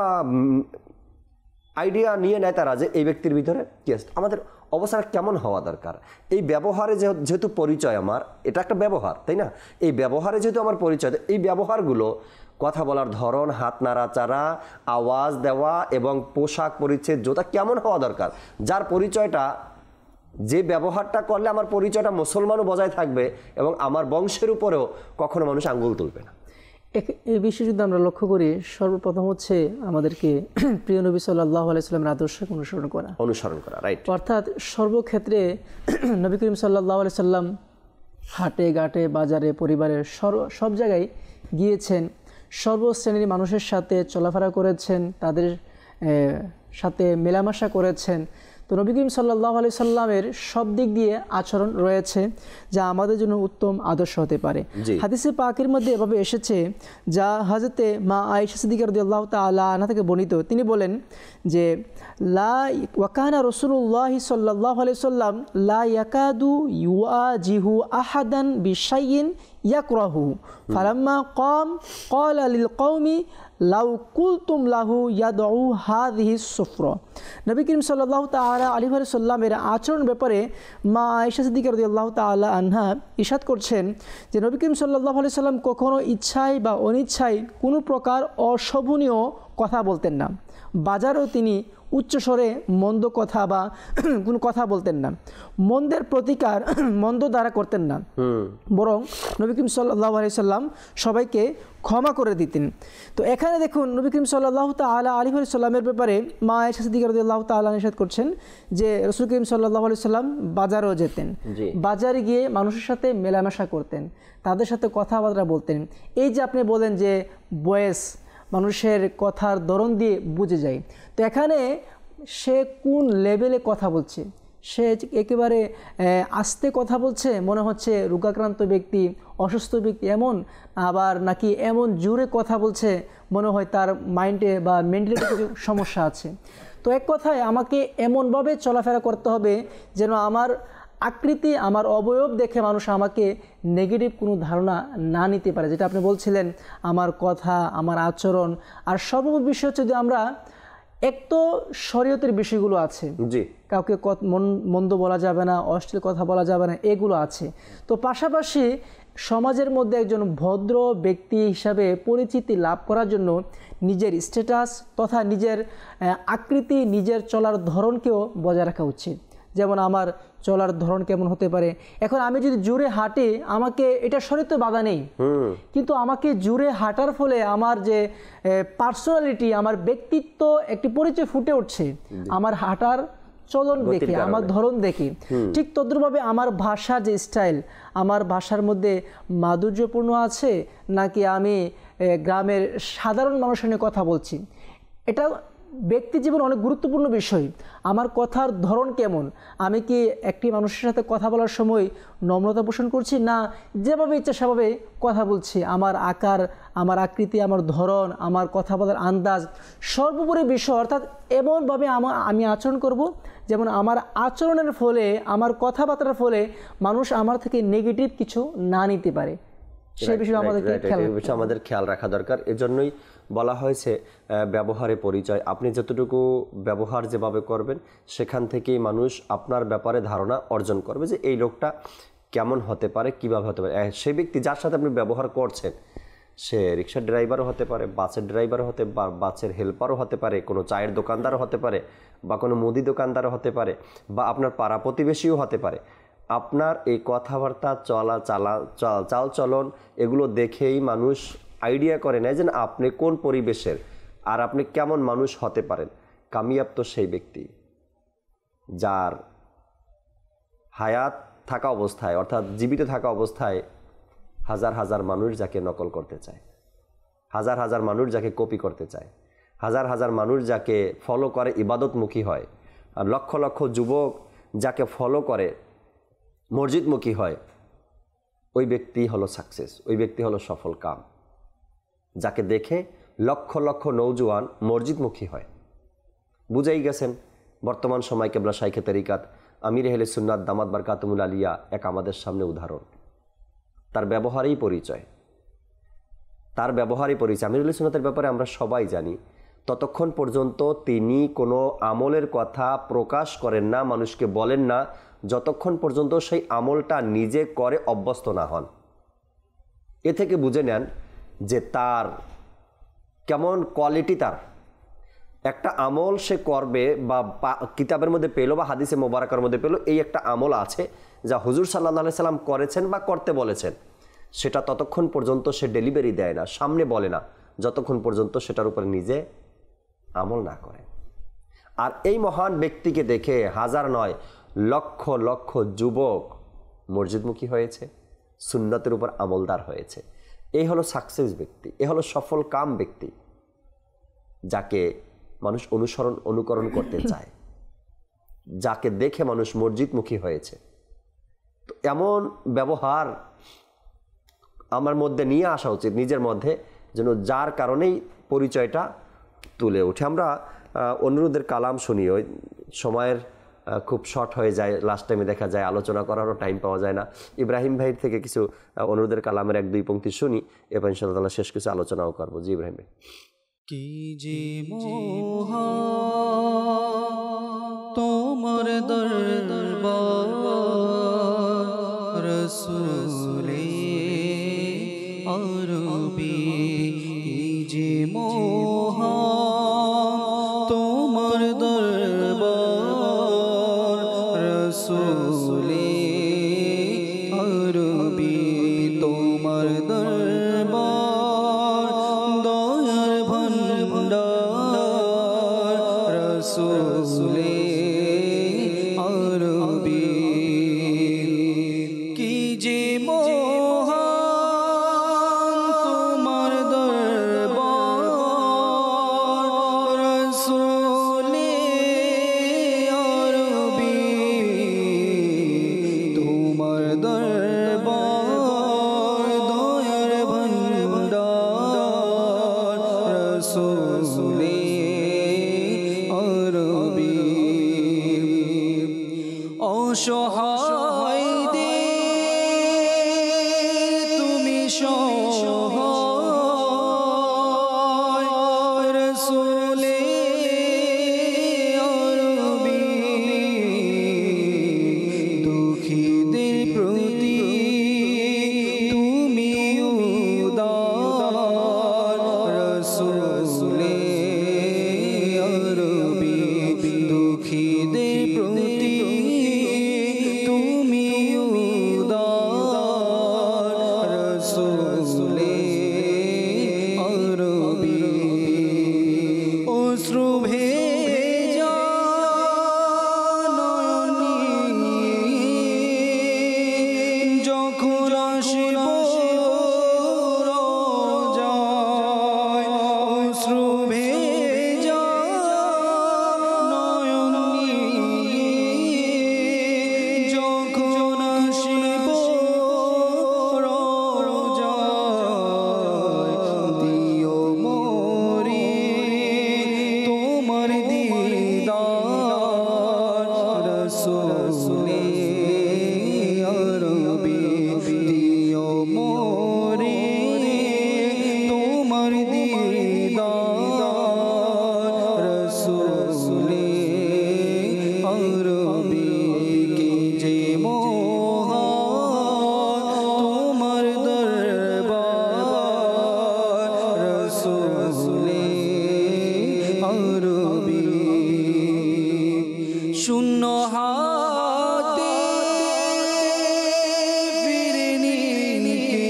[SPEAKER 2] আইডিয়া নিয়ে নেয় তারা যে এই ব্যক্তির ভিতরে কি আছে। আমাদের অবস্থাটা কেমন হওয়া দরকার। এই ব্যবহারে যেহেতু পরিচয় আমার, এটা একটা ব্যবহার, তাই না? এই ব্যবহারে যেহেতু আমার পরিচয়, এই ব্যবহারগুলো, কথা বলার ধরন, হাত নাড়াচাড়া, আওয়াজ দেওয়া এবং পোশাক পরিচ্ছদ, জুতা কেমন হওয়া দরকার, যার পরিচয়টা, যে ব্যবহারটা করলে আমার পরিচয়টা মুসলমানও বজায় থাকবে এবং আমার বংশের উপরেও কখনো মানুষ আঙ্গুল তুলবে না।
[SPEAKER 6] এই বিষয়ে যদি আমরা লক্ষ্য করি, সর্বপ্রথম হচ্ছে আমাদেরকে প্রিয় নবী সাল্লাল্লাহু আলাইহি সাল্লামের আদর্শকে অনুসরণ করা, রাইট। অর্থাৎ সর্বক্ষেত্রে নবী করিম সাল্লাল্লাহু আলাইহি সাল্লাম হাটে ঘাটে বাজারে পরিবারের সব জায়গায় গিয়েছেন, সর্বশ্রেণীর মানুষের সাথে চলাফেরা করেছেন, তাদের সাথে মেলামেশা করেছেন। তো নবী করিম সাল্লাল্লাহু আলাইহি সাল্লামের সব দিক দিয়ে আচরণ রয়েছে যা আমাদের জন্য উত্তম আদর্শ হতে পারে। হাদিসে পাকের মধ্যে এভাবে এসেছে, যা হযরতে মা আয়েশা সিদ্দিকা রাদিয়াল্লাহু তাআলা আনহা থেকে বর্ণিত। তিনি বলেন যে লা ওয়াকানা রাসূলুল্লাহ সাল্লাল্লাহু আলাইহি সাল্লাম লা ইয়াকাদু ইউআজিহু আহাদান বিশাইইন ইয়াকরাহু ফালাম্মা ক্বালা লিল কওমি লাউ কুলতুম লাহু ইয়াদউ হাযিহি সুফরা। নবী করিম সাল্লাল্লাহু তাআলা আলাইহি ওয়াসাল্লামের আচরণ ব্যাপারে মা আয়েশা সিদ্দিকা রাদিয়াল্লাহু তাআলা আনহা ইরশাদ করছেন যে নবী করিম সাল্লাল্লাহু আলাইহি সাল্লাম কখনো ইচ্ছায় বা অনিচ্ছায় কোনো প্রকার অশোভনীয় কথা বলতেন না। বাজারেও তিনি উচ্চস্বরে মন্দ কথা বা কোনো কথা বলতেন না। মন্দের প্রতিকার মন্দ দ্বারা করতেন না, বরং নবী করিম সাল্লাল্লাহু আলাইহি সাল্লাম সবাইকে ক্ষমা করে দিতেন। তো এখানে দেখুন নবী করিম সাল্লাল্লাহু তাআলা আলাইহি সাল্লামের ব্যাপারে মা আয়েশা সিদ্দিকা রাদিয়াল্লাহু তাআলা নিষেধ করছেন যে রাসূল করিম সাল্লাল্লাহু আলাইহি সাল্লাম বাজারেও যেতেন, বাজারে গিয়ে মানুষের সাথে মেলামেশা করতেন, তাদের সাথে কথাবার্তা বলতেন। এই যে আপনি বলেন যে বয়েস, মানুষের কথার ধরন দিয়ে বুঝে যায়। তো এখানে সে কোন লেভেলে কথা বলছে, সে একেবারে আস্তে কথা বলছে, মনে হচ্ছে রোগাক্রান্ত ব্যক্তি, অসুস্থ ব্যক্তি এমন, আবার নাকি এমন জোরে কথা বলছে মনে হয় তার মাইন্ডে বা মেন্টালিটি কিছু সমস্যা আছে। তো এক কথায় আমাকে এমনভাবে চলাফেরা করতে হবে যেন আমার আকৃতি, আমার অবয়ব দেখে মানুষ আমাকে নেগেটিভ কোনো ধারণা না নিতে পারে, যেটা আপনি বলছিলেন, আমার কথা, আমার আচরণ। আর সর্বোপরি বিষয় হচ্ছে যে আমরা এক তো শরীয়তের বিষয়গুলো আছে, কাউকে মন্দ বলা যাবে না, অশ্লীল কথা বলা যাবে না, এগুলো আছে। তো পাশাপাশি সমাজের মধ্যে একজন ভদ্র ব্যক্তি হিসাবে পরিচিতি লাভ করার জন্য নিজের স্ট্যাটাস তথা নিজের আকৃতি, নিজের চলার ধরনকেও বজায় রাখা উচিত। যেমন আমার চলার ধরন কেমন হতে পারে, এখন আমি যদি জোরে হাঁটি, আমাকে এটা শরীয়তে বাধা নেই, কিন্তু আমাকে জোরে হাঁটার ফলে আমার যে পার্সোনালিটি, আমার ব্যক্তিত্ব, একটি পরিচয় ফুটে উঠছে আমার হাঁটার চলন দেখে, আমার ধরন দেখে। ঠিক তদ্রুপভাবে আমার ভাষার যে স্টাইল, আমার ভাষার মধ্যে মাধুর্যপূর্ণ আছে নাকি আমি গ্রামের সাধারণ মানুষের নিয়ে কথা বলছি, এটা ব্যক্তি জীবন অনেক গুরুত্বপূর্ণ বিষয়। আমার কথার ধরন কেমন, আমি কি একটি মানুষের সাথে কথা বলার সময় নম্রতা পোষণ করছি, না যেভাবে ইচ্ছা সেভাবে কথা বলছি, আমার আকার, আমার আকৃতি, আমার ধরন, আমার কথা বলার আন্দাজ, সর্বোপরি বিষয় অর্থাৎ এমনভাবে আমি আচরণ করব যেমন আমার আচরণের ফলে, আমার কথাবার্তার ফলে মানুষ আমার থেকে নেগেটিভ কিছু না নিতে পারে। সেই বিষয়ে
[SPEAKER 2] আমাদের খেয়াল রাখা দরকার। এজন্যই বলা হয়েছে ব্যবহারে পরিচয়। আপনি যতটুকু ব্যবহার যেভাবে করবেন সেখান থেকেই মানুষ আপনার ব্যাপারে ধারণা অর্জন করবে যে এই লোকটা কেমন হতে পারে, কিভাবে হতে পারে। সেই ব্যক্তি যার সাথে আপনি ব্যবহার করছেন, সে রিক্সার ড্রাইভারও হতে পারে, বাসের ড্রাইভারও হতে পারে, বাসের হেল্পারও হতে পারে, কোনো চায়ের দোকানদারও হতে পারে, বা কোনো মুদি দোকানদারও হতে পারে, বা আপনার পাড়া প্রতিবেশীও হতে পারে। আপনার এই কথাবার্তা, চাল চলন, এগুলো দেখেই মানুষ আইডিয়া করে নেয় যে আপনি কোন পরিবেশের আর আপনি কেমন মানুষ হতে পারেন। কামিয়াব তো সেই ব্যক্তি যার হায়াত থাকা অবস্থায়, অর্থাৎ জীবিত থাকা অবস্থায় হাজার হাজার মানুষ যাকে নকল করতে চায়, হাজার হাজার মানুষ যাকে কপি করতে চায়, হাজার হাজার মানুষ যাকে ফলো করে ইবাদতমুখী হয়, আর লক্ষ লক্ষ যুবক যাকে ফলো করে মসজিদমুখী হয়, ওই ব্যক্তি হলো সাকসেস, ওই ব্যক্তি হলো সফল কাম, যাকে দেখে লক্ষ লক্ষ নৌজওয়ান মসজিদমুখী হয়। বুঝেই গেছেন বর্তমান সময় কেবলা শাইখে তরিকাত আমির আহলে সুন্নাত দামাত বারকাতুল আলিয়া এক আমাদের সামনে উদাহরণ। তার ব্যবহারেই পরিচয়, তার ব্যবহারই পরিচয়। আমির আহলে সুন্নাতের ব্যাপারে আমরা সবাই জানি, ততক্ষণ পর্যন্ত তিনি কোনো আমলের কথা প্রকাশ করেন না, মানুষকে বলেন না, যতক্ষণ পর্যন্ত সেই আমলটা নিজে করে অভ্যস্ত না হন। এ থেকে বুঝে নেন যে তার কেমন কোয়ালিটি। তার একটা আমল সে করবে বা কিতাবের মধ্যে পেলো বা হাদিসে মোবারকার মধ্যে পেলো, এই একটা আমল আছে যা হুজুর সাল্লাল্লাহু আলাইহি সাল্লাম করেছেন বা করতে বলেছেন, সেটা ততক্ষণ পর্যন্ত সে ডেলিভারি দেয় না, সামনে বলে না, যতক্ষণ পর্যন্ত সেটার উপরে নিজে আমল না করে। আর এই মহান ব্যক্তিকে দেখে হাজার নয় লক্ষ লক্ষ যুবক মসজিদমুখী হয়েছে, সুন্নতের উপর আমলদার হয়েছে। এই হলো সাকসেস ব্যক্তি, এ হলো সফল কাম ব্যক্তি, যাকে মানুষ অনুকরণ করতে চায়, যাকে দেখে মানুষ মসজিদমুখী হয়েছে। তো এমন ব্যবহার আমার মধ্যে নিয়ে আসা উচিত, নিজের মধ্যে, যেন যার কারণেই পরিচয়টা তুলে ওঠে। আমরা অনুরোধের কালাম শুনি, ওই সময়ের খুব শর্ট হয়ে যায়, লাস্ট টাইমে দেখা যায় আলোচনা করারও টাইম পাওয়া যায় না। ইব্রাহিম ভাইয়ের থেকে কিছু অনুরোধের কালামের 1-2 পংক্তি শুনি, এরপর ইনশাআল্লাহ শেষ কিছু আলোচনাও করবো। জি ইব্রাহিম ভাই।
[SPEAKER 4] কি যে মোহা তোমার দরবার রসূলে আরবি, কি যে মোহা তোমার দরবার রসূলে আরবি, তোমার দরবার দয়ার ভান্ডার রসূলে আরবি, কি যে মহান তোমার দরবার রসূলে আরবি, তোমার দরবার দয়ার ভান্ডার রসূলে আরবি, অসহায়দের তুমি সহায় রসূলে আরবি, দুঃখীদের প্রতি তুমি উদার রসূলে আরবি, দুঃখীদের প্রতি তুমি উদার রসূলে আরবি, অশ্রু ভেজা নয়নে যখন আসিব রোজায়, অশ্রু ভেজা নয়নে যখন আসিব রোজায়, দিও মোরে তোমার দিদার রসূলে আরবি, দিও মোরে তোমার দিদার রসূলে আরবি, কি যে মহান তোমার দরবার রসূলে আরবি, শূন্য হাতে ফিরে নিয়ে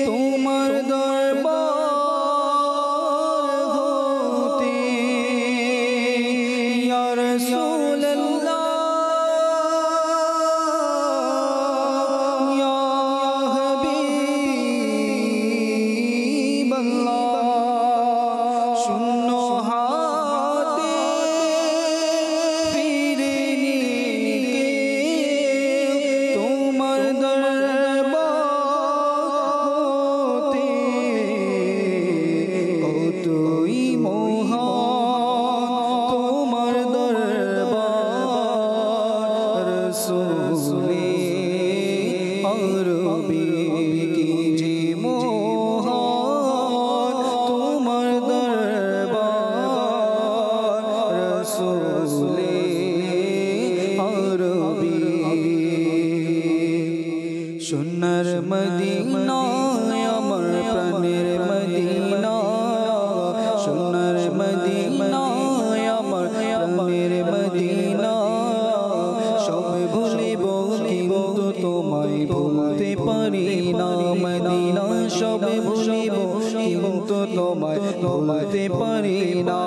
[SPEAKER 4] তোমার দরবার হতে, ইয়া রাসূলুল্লাহ ইয়া হাবিবাল্লাহ, শূন্য হাতে ফিরে নিয়ে তোমার দরবার হতে, কতই মহান তোমার দরবার রসূলে আরবি, কি যে মহান তোমার
[SPEAKER 1] কিন্তু তোমায় ভুলতে পারি না,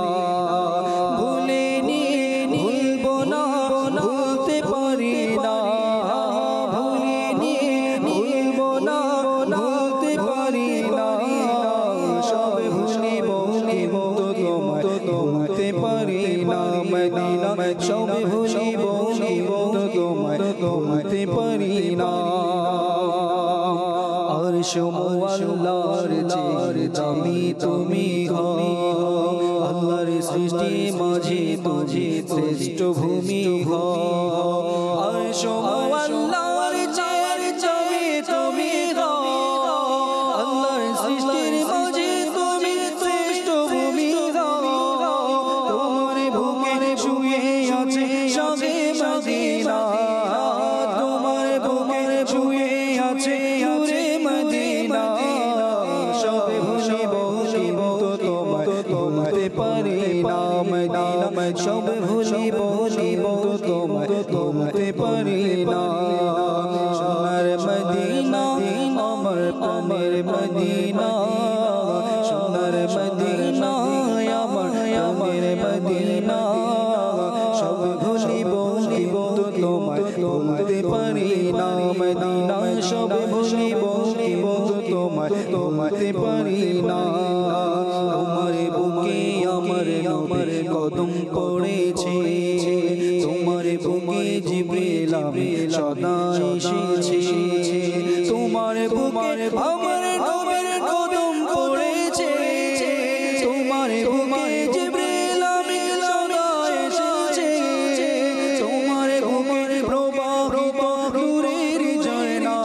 [SPEAKER 1] ভুলিনি ভুলবো না, ভুলতে পারি না, ভুলিনি ভুলবো না, ভুলতে পারি না, সব ভুলিব কিন্তু তোমায় ভুলতে পারি না, মদিনা সব ভুলিব কিন্তু তোমায় ভুলতে পারি না। আল্লাহর চেয়ে দামি তুমি হও, আল্লাহর সৃষ্টি মাঝে তুঝে শ্রেষ্ঠ ভূমি হও, আল্লাহর চেয়ে দামি তুমি হও, আল্লাহর সৃষ্টির মাঝে তুমি শ্রেষ্ঠ ভূমি হও, তোমার বুকে শুয়ে আছে শাহে মদিনা, তোমার বুকে শুয়ে আছে মদিনা, সব ভুলিব কিন্তু তোমায় ভুলতে পারি না, মদিনা সব ভুলিব কিন্তু তোমায় ভুলতে পারি না। সোনার মদিনা আমার প্রাণের মদিনা, সোনার মদিনা আমার প্রাণের মদিনা, সব ভুলিব কিন্তু তোমায় ভুলতে পারি না, মদিনা সব ভুলিব কিন্তু তোমায় ভুলতে পারি না। তোমার বুকে আমার নবীর কদম পড়েছে, তোমার বুকে জিবরিল আমিন সদা এসেছে, তোমার বুকে আমার নবীর কদম পড়েছে, তোমার বুকে জিবরিল আমিন সদা এসেছে, তোমার বুকের প্রবাহিত নূরের ঝর্ণা,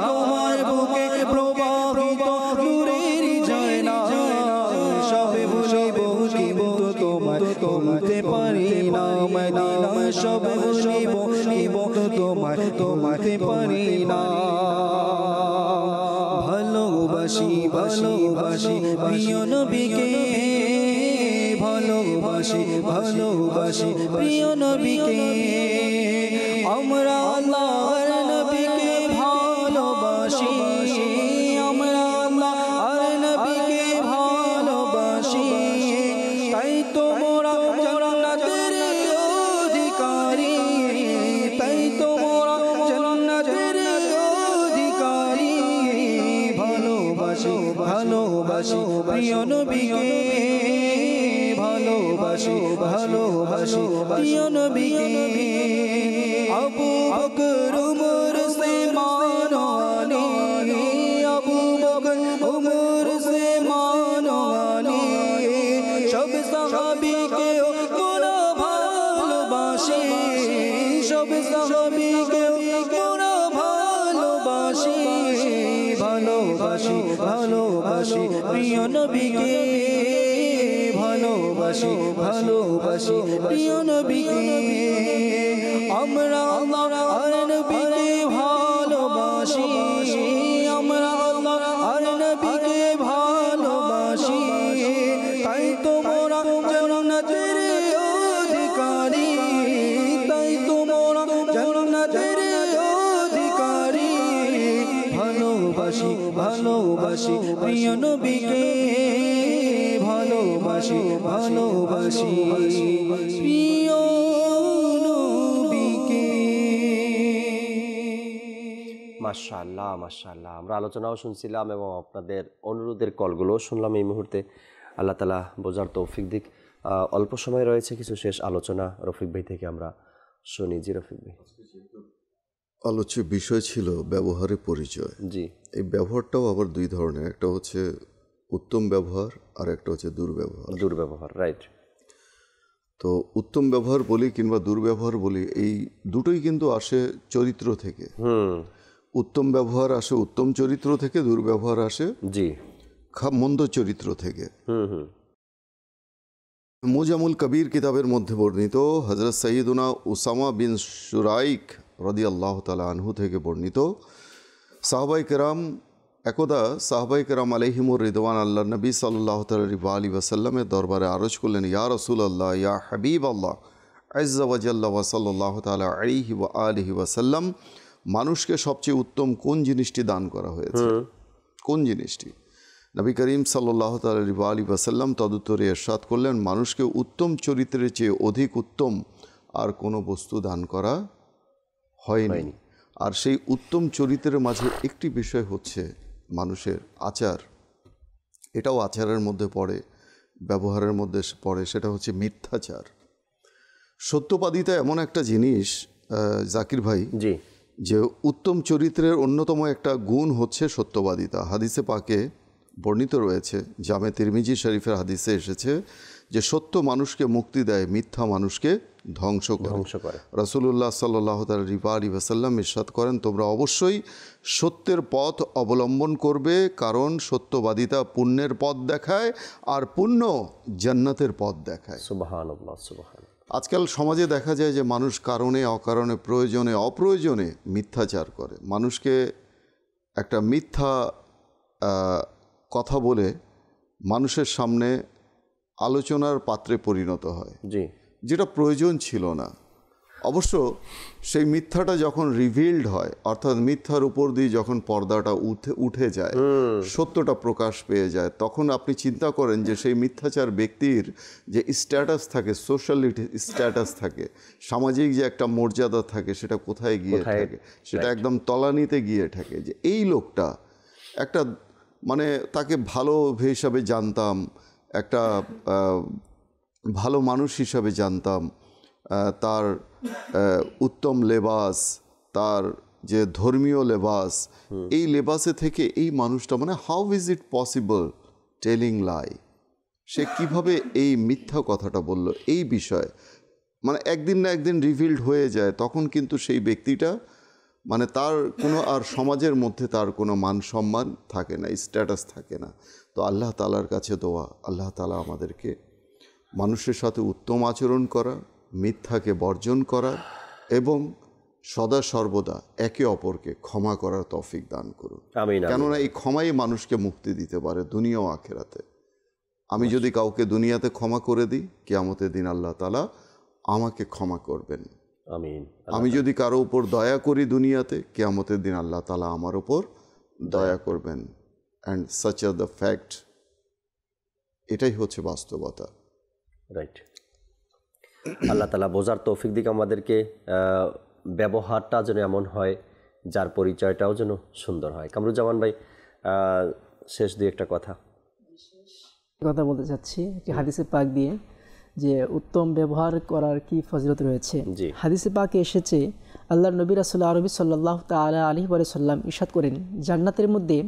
[SPEAKER 1] তোমার বুকে প্রবাহিত নূরের ঝর্ণা, সব ভুলিব কিন্তু তোমায় ভুলতে পারি না, মদিনা সব ভুলিব কিন্তু তোমায় ভুলতে পারি না। ভালোবাসি ভালোবাসি প্রিয় নবীকে, ভালোবাসি ভালোবাসি প্রিয় নবীকে, আমরা আল্লাহর নবীকে ভালোবাসি, আমরা আল্লাহর নবীকে ভালোবাসি, তাই তো মোরা জান্নাতের অধিকারী, তাই তো মোরা জান্নাতের অধিকারী, ভালোবাসি ভালোবাসি প্রিয় নবীকে, ভালোবাসি ভালোবাসি প্রিয় নবীকে। আবু বকর উমর সে মানো আলী, আবু বকর উমর সে মানো আলী, সব সাহাবীকে মোরা ভালোবাসি, সব সাহাবীকে মোরা ভালোবাসি, ভালোবাসি ভালোবাসি প্রিয় নবীকে, ভালোবাসি ভালোবাসি প্রিয় নবীকে, আমরা আল্লাহর নবীকে ভালোবাসি, আমরা আল্লাহর নবীকে ভালোবাসি, তাই তো মোরা জান্নাতের অধিকারী, তাই তো মোরা জান্নাতের অধিকারী, ভালোবাসি ভালোবাসি প্রিয় নবীকে, ভালোবাসি ভালোবাসি প্রিয় নবীকে।
[SPEAKER 2] মাশাআল্লাহ মাশাআল্লাহ, আমরা আলোচনাও শুনছিলাম এবং আপনাদের অনুরোধের কলগুলো শুনলাম এই মুহূর্তে। আল্লাহ তাআলা বোঝার তৌফিক দিক। অল্প সময় রয়েছে, কিছু শেষ আলোচনা রফিক ভাই থেকে আমরা শুনি। জি রফিক ভাই।
[SPEAKER 5] আলোচ্য বিষয় ছিল ব্যবহারের পরিচয়।
[SPEAKER 2] জি,
[SPEAKER 5] এই ব্যবহারটাও আবার দুই ধরনের, একটা হচ্ছে উত্তম ব্যবহার আর একটা হচ্ছে দুর্ব্যবহার।
[SPEAKER 2] দুর্ব্যবহার, রাইট।
[SPEAKER 5] তো উত্তম ব্যবহার বলি কিংবা দুর্ব্যবহার বলি, এই দুটোই কিন্তু আসে চরিত্র থেকে। উত্তম ব্যবহার আসে উত্তম চরিত্র থেকে, দুর্ব্যবহার আসে
[SPEAKER 2] জি
[SPEAKER 5] মন্দ চরিত্র থেকে। মুজামুল কবির কিতাবের মধ্যে বর্ণিত হযরত সৈয়দুনা উসামা বিন শুরাইক রাদিয়াল্লাহু তাআলা আনহু থেকে বর্ণিত, সাহাবায়ে কেরাম একদা সাহাবায়ে কেরাম আলাইহিমুর রিদওয়ান আল্লাহ নবী সাল্লাল্লাহু আলাইহি ওয়াসাল্লামের দরবারে আরজ করলেন, ইয়া রাসূলুল্লাহ, ইয়া হাবিবাল্লাহ, আযজা ওয়া জাল্লা ওয়া সাল্লাল্লাহু তাআলা আলাইহি ওয়া আলিহি ওয়াসাল্লাম, মানুষকে সবচেয়ে উত্তম কোন জিনিসটি দান করা হয়েছে, কোন জিনিসটি? নবী করিম সাল্লাল্লাহু তাআলা আলাইহি ওয়াসাল্লাম তদুত্তরে ইরশাদ করলেন, মানুষকে উত্তম চরিত্রের চেয়ে অধিক উত্তম আর কোনো বস্তু দান করা হয়নি। আর সেই উত্তম চরিত্রের মাঝে একটি বিষয় হচ্ছে মানুষের আচার। এটাও আচারের মধ্যে পড়ে, ব্যবহারের মধ্যে পড়ে, সেটা হচ্ছে মিথ্যাচার। সত্যবাদিতা এমন একটা জিনিস জাকির ভাই,
[SPEAKER 2] জি,
[SPEAKER 5] যে উত্তম চরিত্রের অন্যতম একটা গুণ হচ্ছে সত্যবাদিতা। হাদিসে পাকে বর্ণিত রয়েছে, জামে তিরমিজি শরীফের হাদিসে এসেছে যে সত্য মানুষকে মুক্তি দেয়, মিথ্যা মানুষকে ধ্বংস করে। রাসূলুল্লাহ সাল্লাল্লাহু আলাইহি ওয়াসাল্লাম ইরশাদ করেন, তোমরা অবশ্যই সত্যের পথ অবলম্বন করবে, কারণ সত্যবাদিতা পুণ্যের পথ দেখায়, আর পুণ্য জান্নাতের পথ দেখায়।
[SPEAKER 2] সুবহানাল্লাহ, সুবহানাল্লাহ।
[SPEAKER 5] আজকাল সমাজে দেখা যায় যে মানুষ কারণে অকারণে, প্রয়োজনে অপ্রয়োজনে মিথ্যাচার করে। মানুষকে একটা মিথ্যা কথা বলে মানুষের সামনে আলোচনার পাত্রে পরিণত হয়,
[SPEAKER 2] জি,
[SPEAKER 5] যেটা প্রয়োজন ছিল না। অবশ্য সেই মিথ্যাটা যখন রিভিল্ড হয়, অর্থাৎ মিথ্যার উপর দিয়ে যখন পর্দাটা উঠে যায়, সত্যটা প্রকাশ পেয়ে যায়, তখন আপনি চিন্তা করেন যে সেই মিথ্যাচার ব্যক্তির যে স্ট্যাটাস থাকে, সোশ্যাল স্ট্যাটাস থাকে, সামাজিক যে একটা মর্যাদা থাকে, সেটা কোথায় গিয়ে থাকে, সেটা একদম তলানিতে গিয়ে থাকে। যে এই লোকটা একটা, মানে তাকে ভালো হিসাবে জানতাম, একটা ভালো মানুষ হিসাবে জানতাম, তার উত্তম লেবাস, তার যে ধর্মীয় লেবাস, এই লেবাসে থেকে এই মানুষটা, মানে how is it possible telling lie, সে কিভাবে এই মিথ্যা কথাটা বলল, এই বিষয় মানে একদিন না একদিন রিভিল্ড হয়ে যায়। তখন কিন্তু সেই ব্যক্তিটা, মানে তার কোনো আর সমাজের মধ্যে তার কোনো মান সম্মান থাকে না, স্ট্যাটাস থাকে না। তো আল্লাহ তাআলার কাছে দোয়া, আল্লাহ তাআলা আমাদেরকে মানুষের সাথে উত্তম আচরণ করা, মিথ্যাকে বর্জন করা এবং সদা সর্বদা একে অপরকে ক্ষমা করার তৌফিক দান করুন।
[SPEAKER 2] আমিন।
[SPEAKER 5] কেননা এই ক্ষমাই মানুষকে মুক্তি দিতে পারে দুনিয়া ও আখিরাতে। আমি যদি কাউকে দুনিয়াতে ক্ষমা করে দিই, কিয়ামতের দিন আল্লাহ তাআলা আমাকে ক্ষমা করবেন।
[SPEAKER 2] আমিন।
[SPEAKER 5] আমি যদি কারো উপর দয়া করি দুনিয়াতে, কিয়ামতের দিন আল্লাহ তাআলা আমার উপর দয়া করবেন। And such are the fact, এটাই হচ্ছে বাস্তবতা।
[SPEAKER 2] রাইট। আল্লাহ তাআলা বোঝার তৌফিক দিক আমাদেরকে, ব্যবহারটা যেন এমন হয় যার পরিচয়টাও যেন সুন্দর হয়। কামরুজ্জামান ভাই, শেষ দুই একটা কথা
[SPEAKER 6] বলতে চাচ্ছি একটি হাদিসে পাক দিয়ে, যে উত্তম ব্যবহার করার কি ফজিলত রয়েছে। হাদিসে পাকে এসেছে, আল্লাহর নবী রাসূলুল্লাহ আরবি সাল্লাল্লাহু তাআলা আলাইহি ওয়াসাল্লাম ইরশাদ করেন, জান্নাতের মধ্যে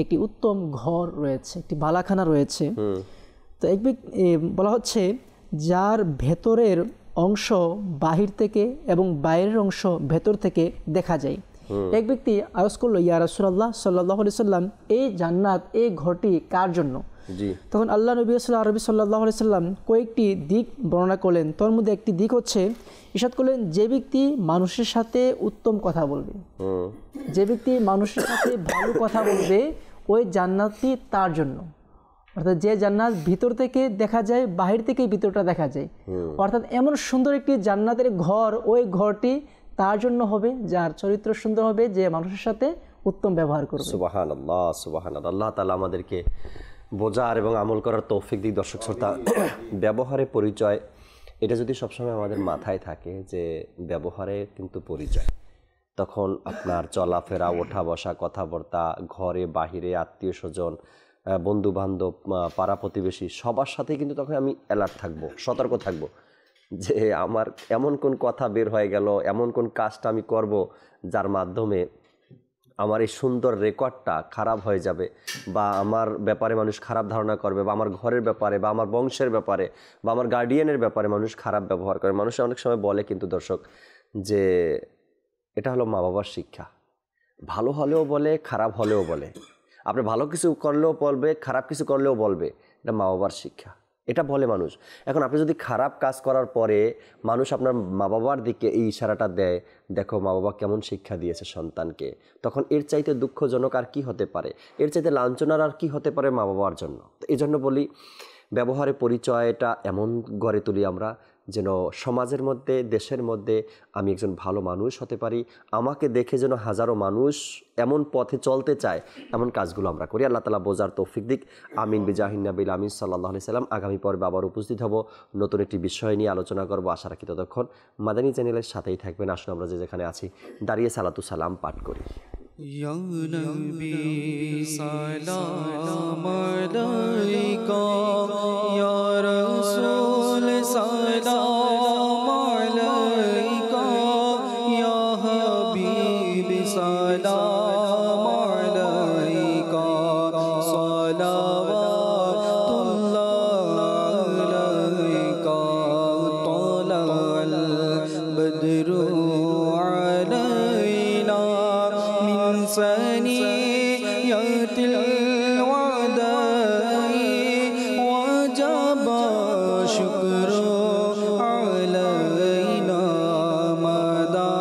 [SPEAKER 6] একটি উত্তম ঘর রয়েছে, একটি বালাখানা রয়েছে। তো এক বলা হচ্ছে, যার ভেতরের অংশ বাহির থেকে এবং বাইরের অংশ ভেতর থেকে দেখা যায়। এক ব্যক্তি আরজ করলো, ইয়া রাসূলুল্লাহ সাল্লাল্লাহু আলাইহি সাল্লাম, এই জান্নাত, এই ঘরটি কার জন্য? তখন আল্লাহ নবী আরবি সাল্লাল্লাহু আলাইহি সাল্লাম কয়েকটি দিক বর্ণনা করলেন। তার মধ্যে একটি দিক হচ্ছে, ইরশাদ করলেন, যে ব্যক্তি মানুষের সাথে উত্তম কথা বলবে, যে ব্যক্তি মানুষের সাথে ভালো কথা বলবে, ওই জান্নাতটি তার জন্য। অর্থাৎ যে জান্নাত ভিতর থেকে দেখা যায়, বাহির থেকে ভিতরটা দেখা যায়, অর্থাৎ এমন সুন্দর একটি জান্নাতের ঘর, ওই ঘরটি তার জন্য হবে যার চরিত্র সুন্দর হবে, যে মানুষের সাথে উত্তম ব্যবহার করবে।
[SPEAKER 2] সুবহানাল্লাহ, সুবহানাল্লাহ। আল্লাহ তাআলা আমাদেরকে বোঝার এবং আমল করার তৌফিক দিক। দর্শক শ্রোতা, ব্যবহারে পরিচয়, এটা যদি সবসময় আমাদের মাথায় থাকে যে ব্যবহারে কিন্তু পরিচয়, তখন আপনার চলাফেরা, ওঠা বসা, কথাবার্তা, ঘরে বাহিরে, আত্মীয় স্বজন, বন্ধু বান্ধব, পাড়া প্রতিবেশী, সবার সাথে কিন্তু তখন আমি অ্যালার্ট থাকবো, সতর্ক থাকবো যে আমার এমন কোন কথা বের হয়ে গেল, এমন কোন কাজটা আমি করব যার মাধ্যমে আমার এই সুন্দর রেকর্ডটা খারাপ হয়ে যাবে, বা আমার ব্যাপারে মানুষ খারাপ ধারণা করবে, বা আমার ঘরের ব্যাপারে, বা আমার বংশের ব্যাপারে, বা আমার গার্ডিয়ানের ব্যাপারে মানুষ খারাপ ব্যবহার করে। মানুষ অনেক সময় বলে কিন্তু দর্শক, যে এটা হলো মা বাবার শিক্ষা। ভালো হলেও বলে, খারাপ হলেও বলে। আপনি ভালো কিছু করলেও বলবে, খারাপ কিছু করলেও বলবে, এটা মা বাবার শিক্ষা, এটা বলে মানুষ। এখন আপনি যদি খারাপ কাজ করার পরে মানুষ আপনার মা বাবার দিকে এই ইশারাটা দেয়, দেখো মা বাবা কেমন শিক্ষা দিয়েছে সন্তানকে, তখন এর চাইতে দুঃখজনক আর কি হতে পারে, এর চাইতে লাঞ্ছনার আর কি হতে পারে মা বাবার জন্য। তো এই জন্য বলি, ব্যবহারে পরিচয়টা এমন গড়ে তুলি আমরা যেন সমাজের মধ্যে, দেশের মধ্যে আমি একজন ভালো মানুষ হতে পারি। আমাকে দেখে যেন হাজারো মানুষ এমন পথে চলতে চায়, এমন কাজগুলো আমরা করি। আল্লাহ তাআলা বোঝার তৌফিক দিক। আমিন বিজাহিন নবিল আমিন সাল্লাল্লাহু আলাইহি সাল্লাম। আগামী পর্বে আবার উপস্থিত হব, নতুন একটি বিষয় নিয়ে আলোচনা করব। আশা রাখি ততক্ষণ মাদানী চ্যানেলের সাথেই থাকবেন। আসুন আমরা যে যেখানে আছি দাঁড়িয়ে সালাতু সালাম পাঠ করি।
[SPEAKER 1] ইয়া নবী সালাম আলাইকা, ইয়া রাসূল সালাম আলাইকা, ইয়া হাবিব সালাম আলাইকা, সালাওয়াতুল্লাহ আলাইকা, তালাল বদরু আলাইনা মিন সানিয়াতিল ওয়াদাই, ওয়াজাব শুকরু আলাইনা মাদা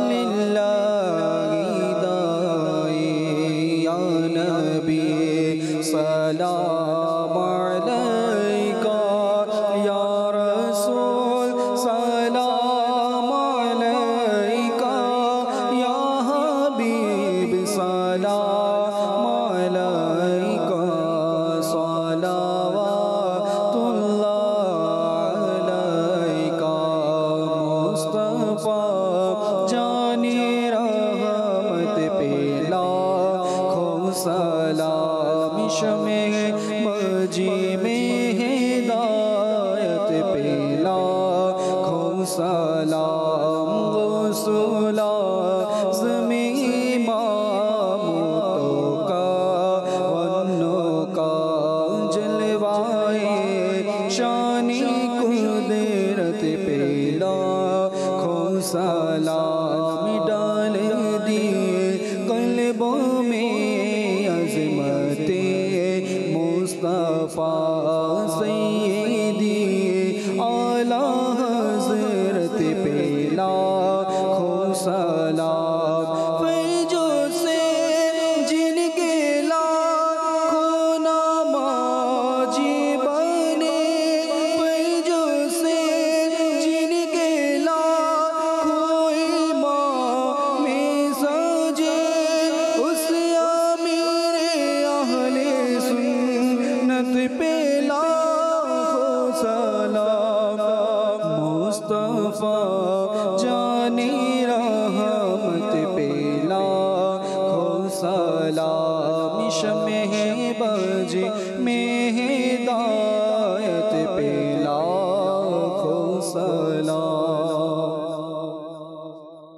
[SPEAKER 1] লিল্লাহি দাই। ইয়া নবী সালাম আলাইকা, ইয়া রাসূল সালাম আলাইকা, ইয়া হাবিব সালাম আলাইকা, সালাওয়াতুল্লাহ আলাইকা, মুস্তাফা জানে রহমত পেলা খো সালাম, শমে মজি में हिदायत पेला खो सलाम, गौसुला ज़मी मामूतों का वन्नों का जलवाए शानी कुदरत पेला खो सलाम, डाल दिए कल्बों में अज़मते मुस्तफ़ा सैयदी आला हज़रत पेला खो सलाम। फैजो से जिनके लाखों नामाजी बने, फैजो से जिनके लाखों इमाम में सजे, उस अमीर अहले सुन्नत पे लाखों सलाम। मुस्तफा जानी रहमत पे लाखों सलाम, शमे बजे में हिदायत पे लाखों सलाम।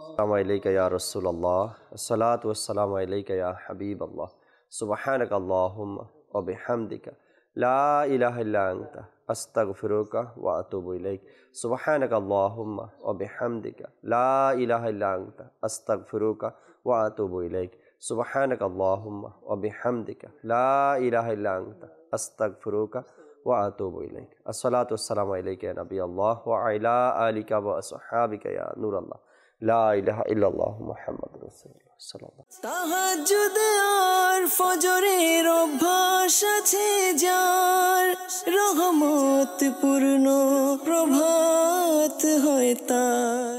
[SPEAKER 2] अस्सलामु अलैका या रसूलल्लाह, अस्सलातु वस्सलामु अलैका या हबीबल्लाह, सुब्हानक अल्लाहुम्मा व बिहम्दिका ला इलाहा इल्ला अंता अस्तगफिरुका व अतूबु इलैक। सुब्हानक अल्लाहुम्मा व बिहम्दिका ला इलाहा इल्ला अंता अस्तगफिरुका व अतूबु इलैक। सुब्हानक अल्लाहुम्मा व बिहम्दिका ला इलाहा इल्ला अंता अस्तगफिरुका व अतूबु इलैक। अस्सलातु वस्सलामु अलैका या नबी अल्लाह व अला आलिका व असहाबिका या नूर अल्लाह, ला इलाहा इल्लल्लाह मुहम्मदुर रासूलुल्लाह साल्लाल्लाहु।
[SPEAKER 1] তাহাজ্জুদ আর ফজরের অভ্যাস আছে যার, রহমত পূর্ণ প্রভাত হয় তার।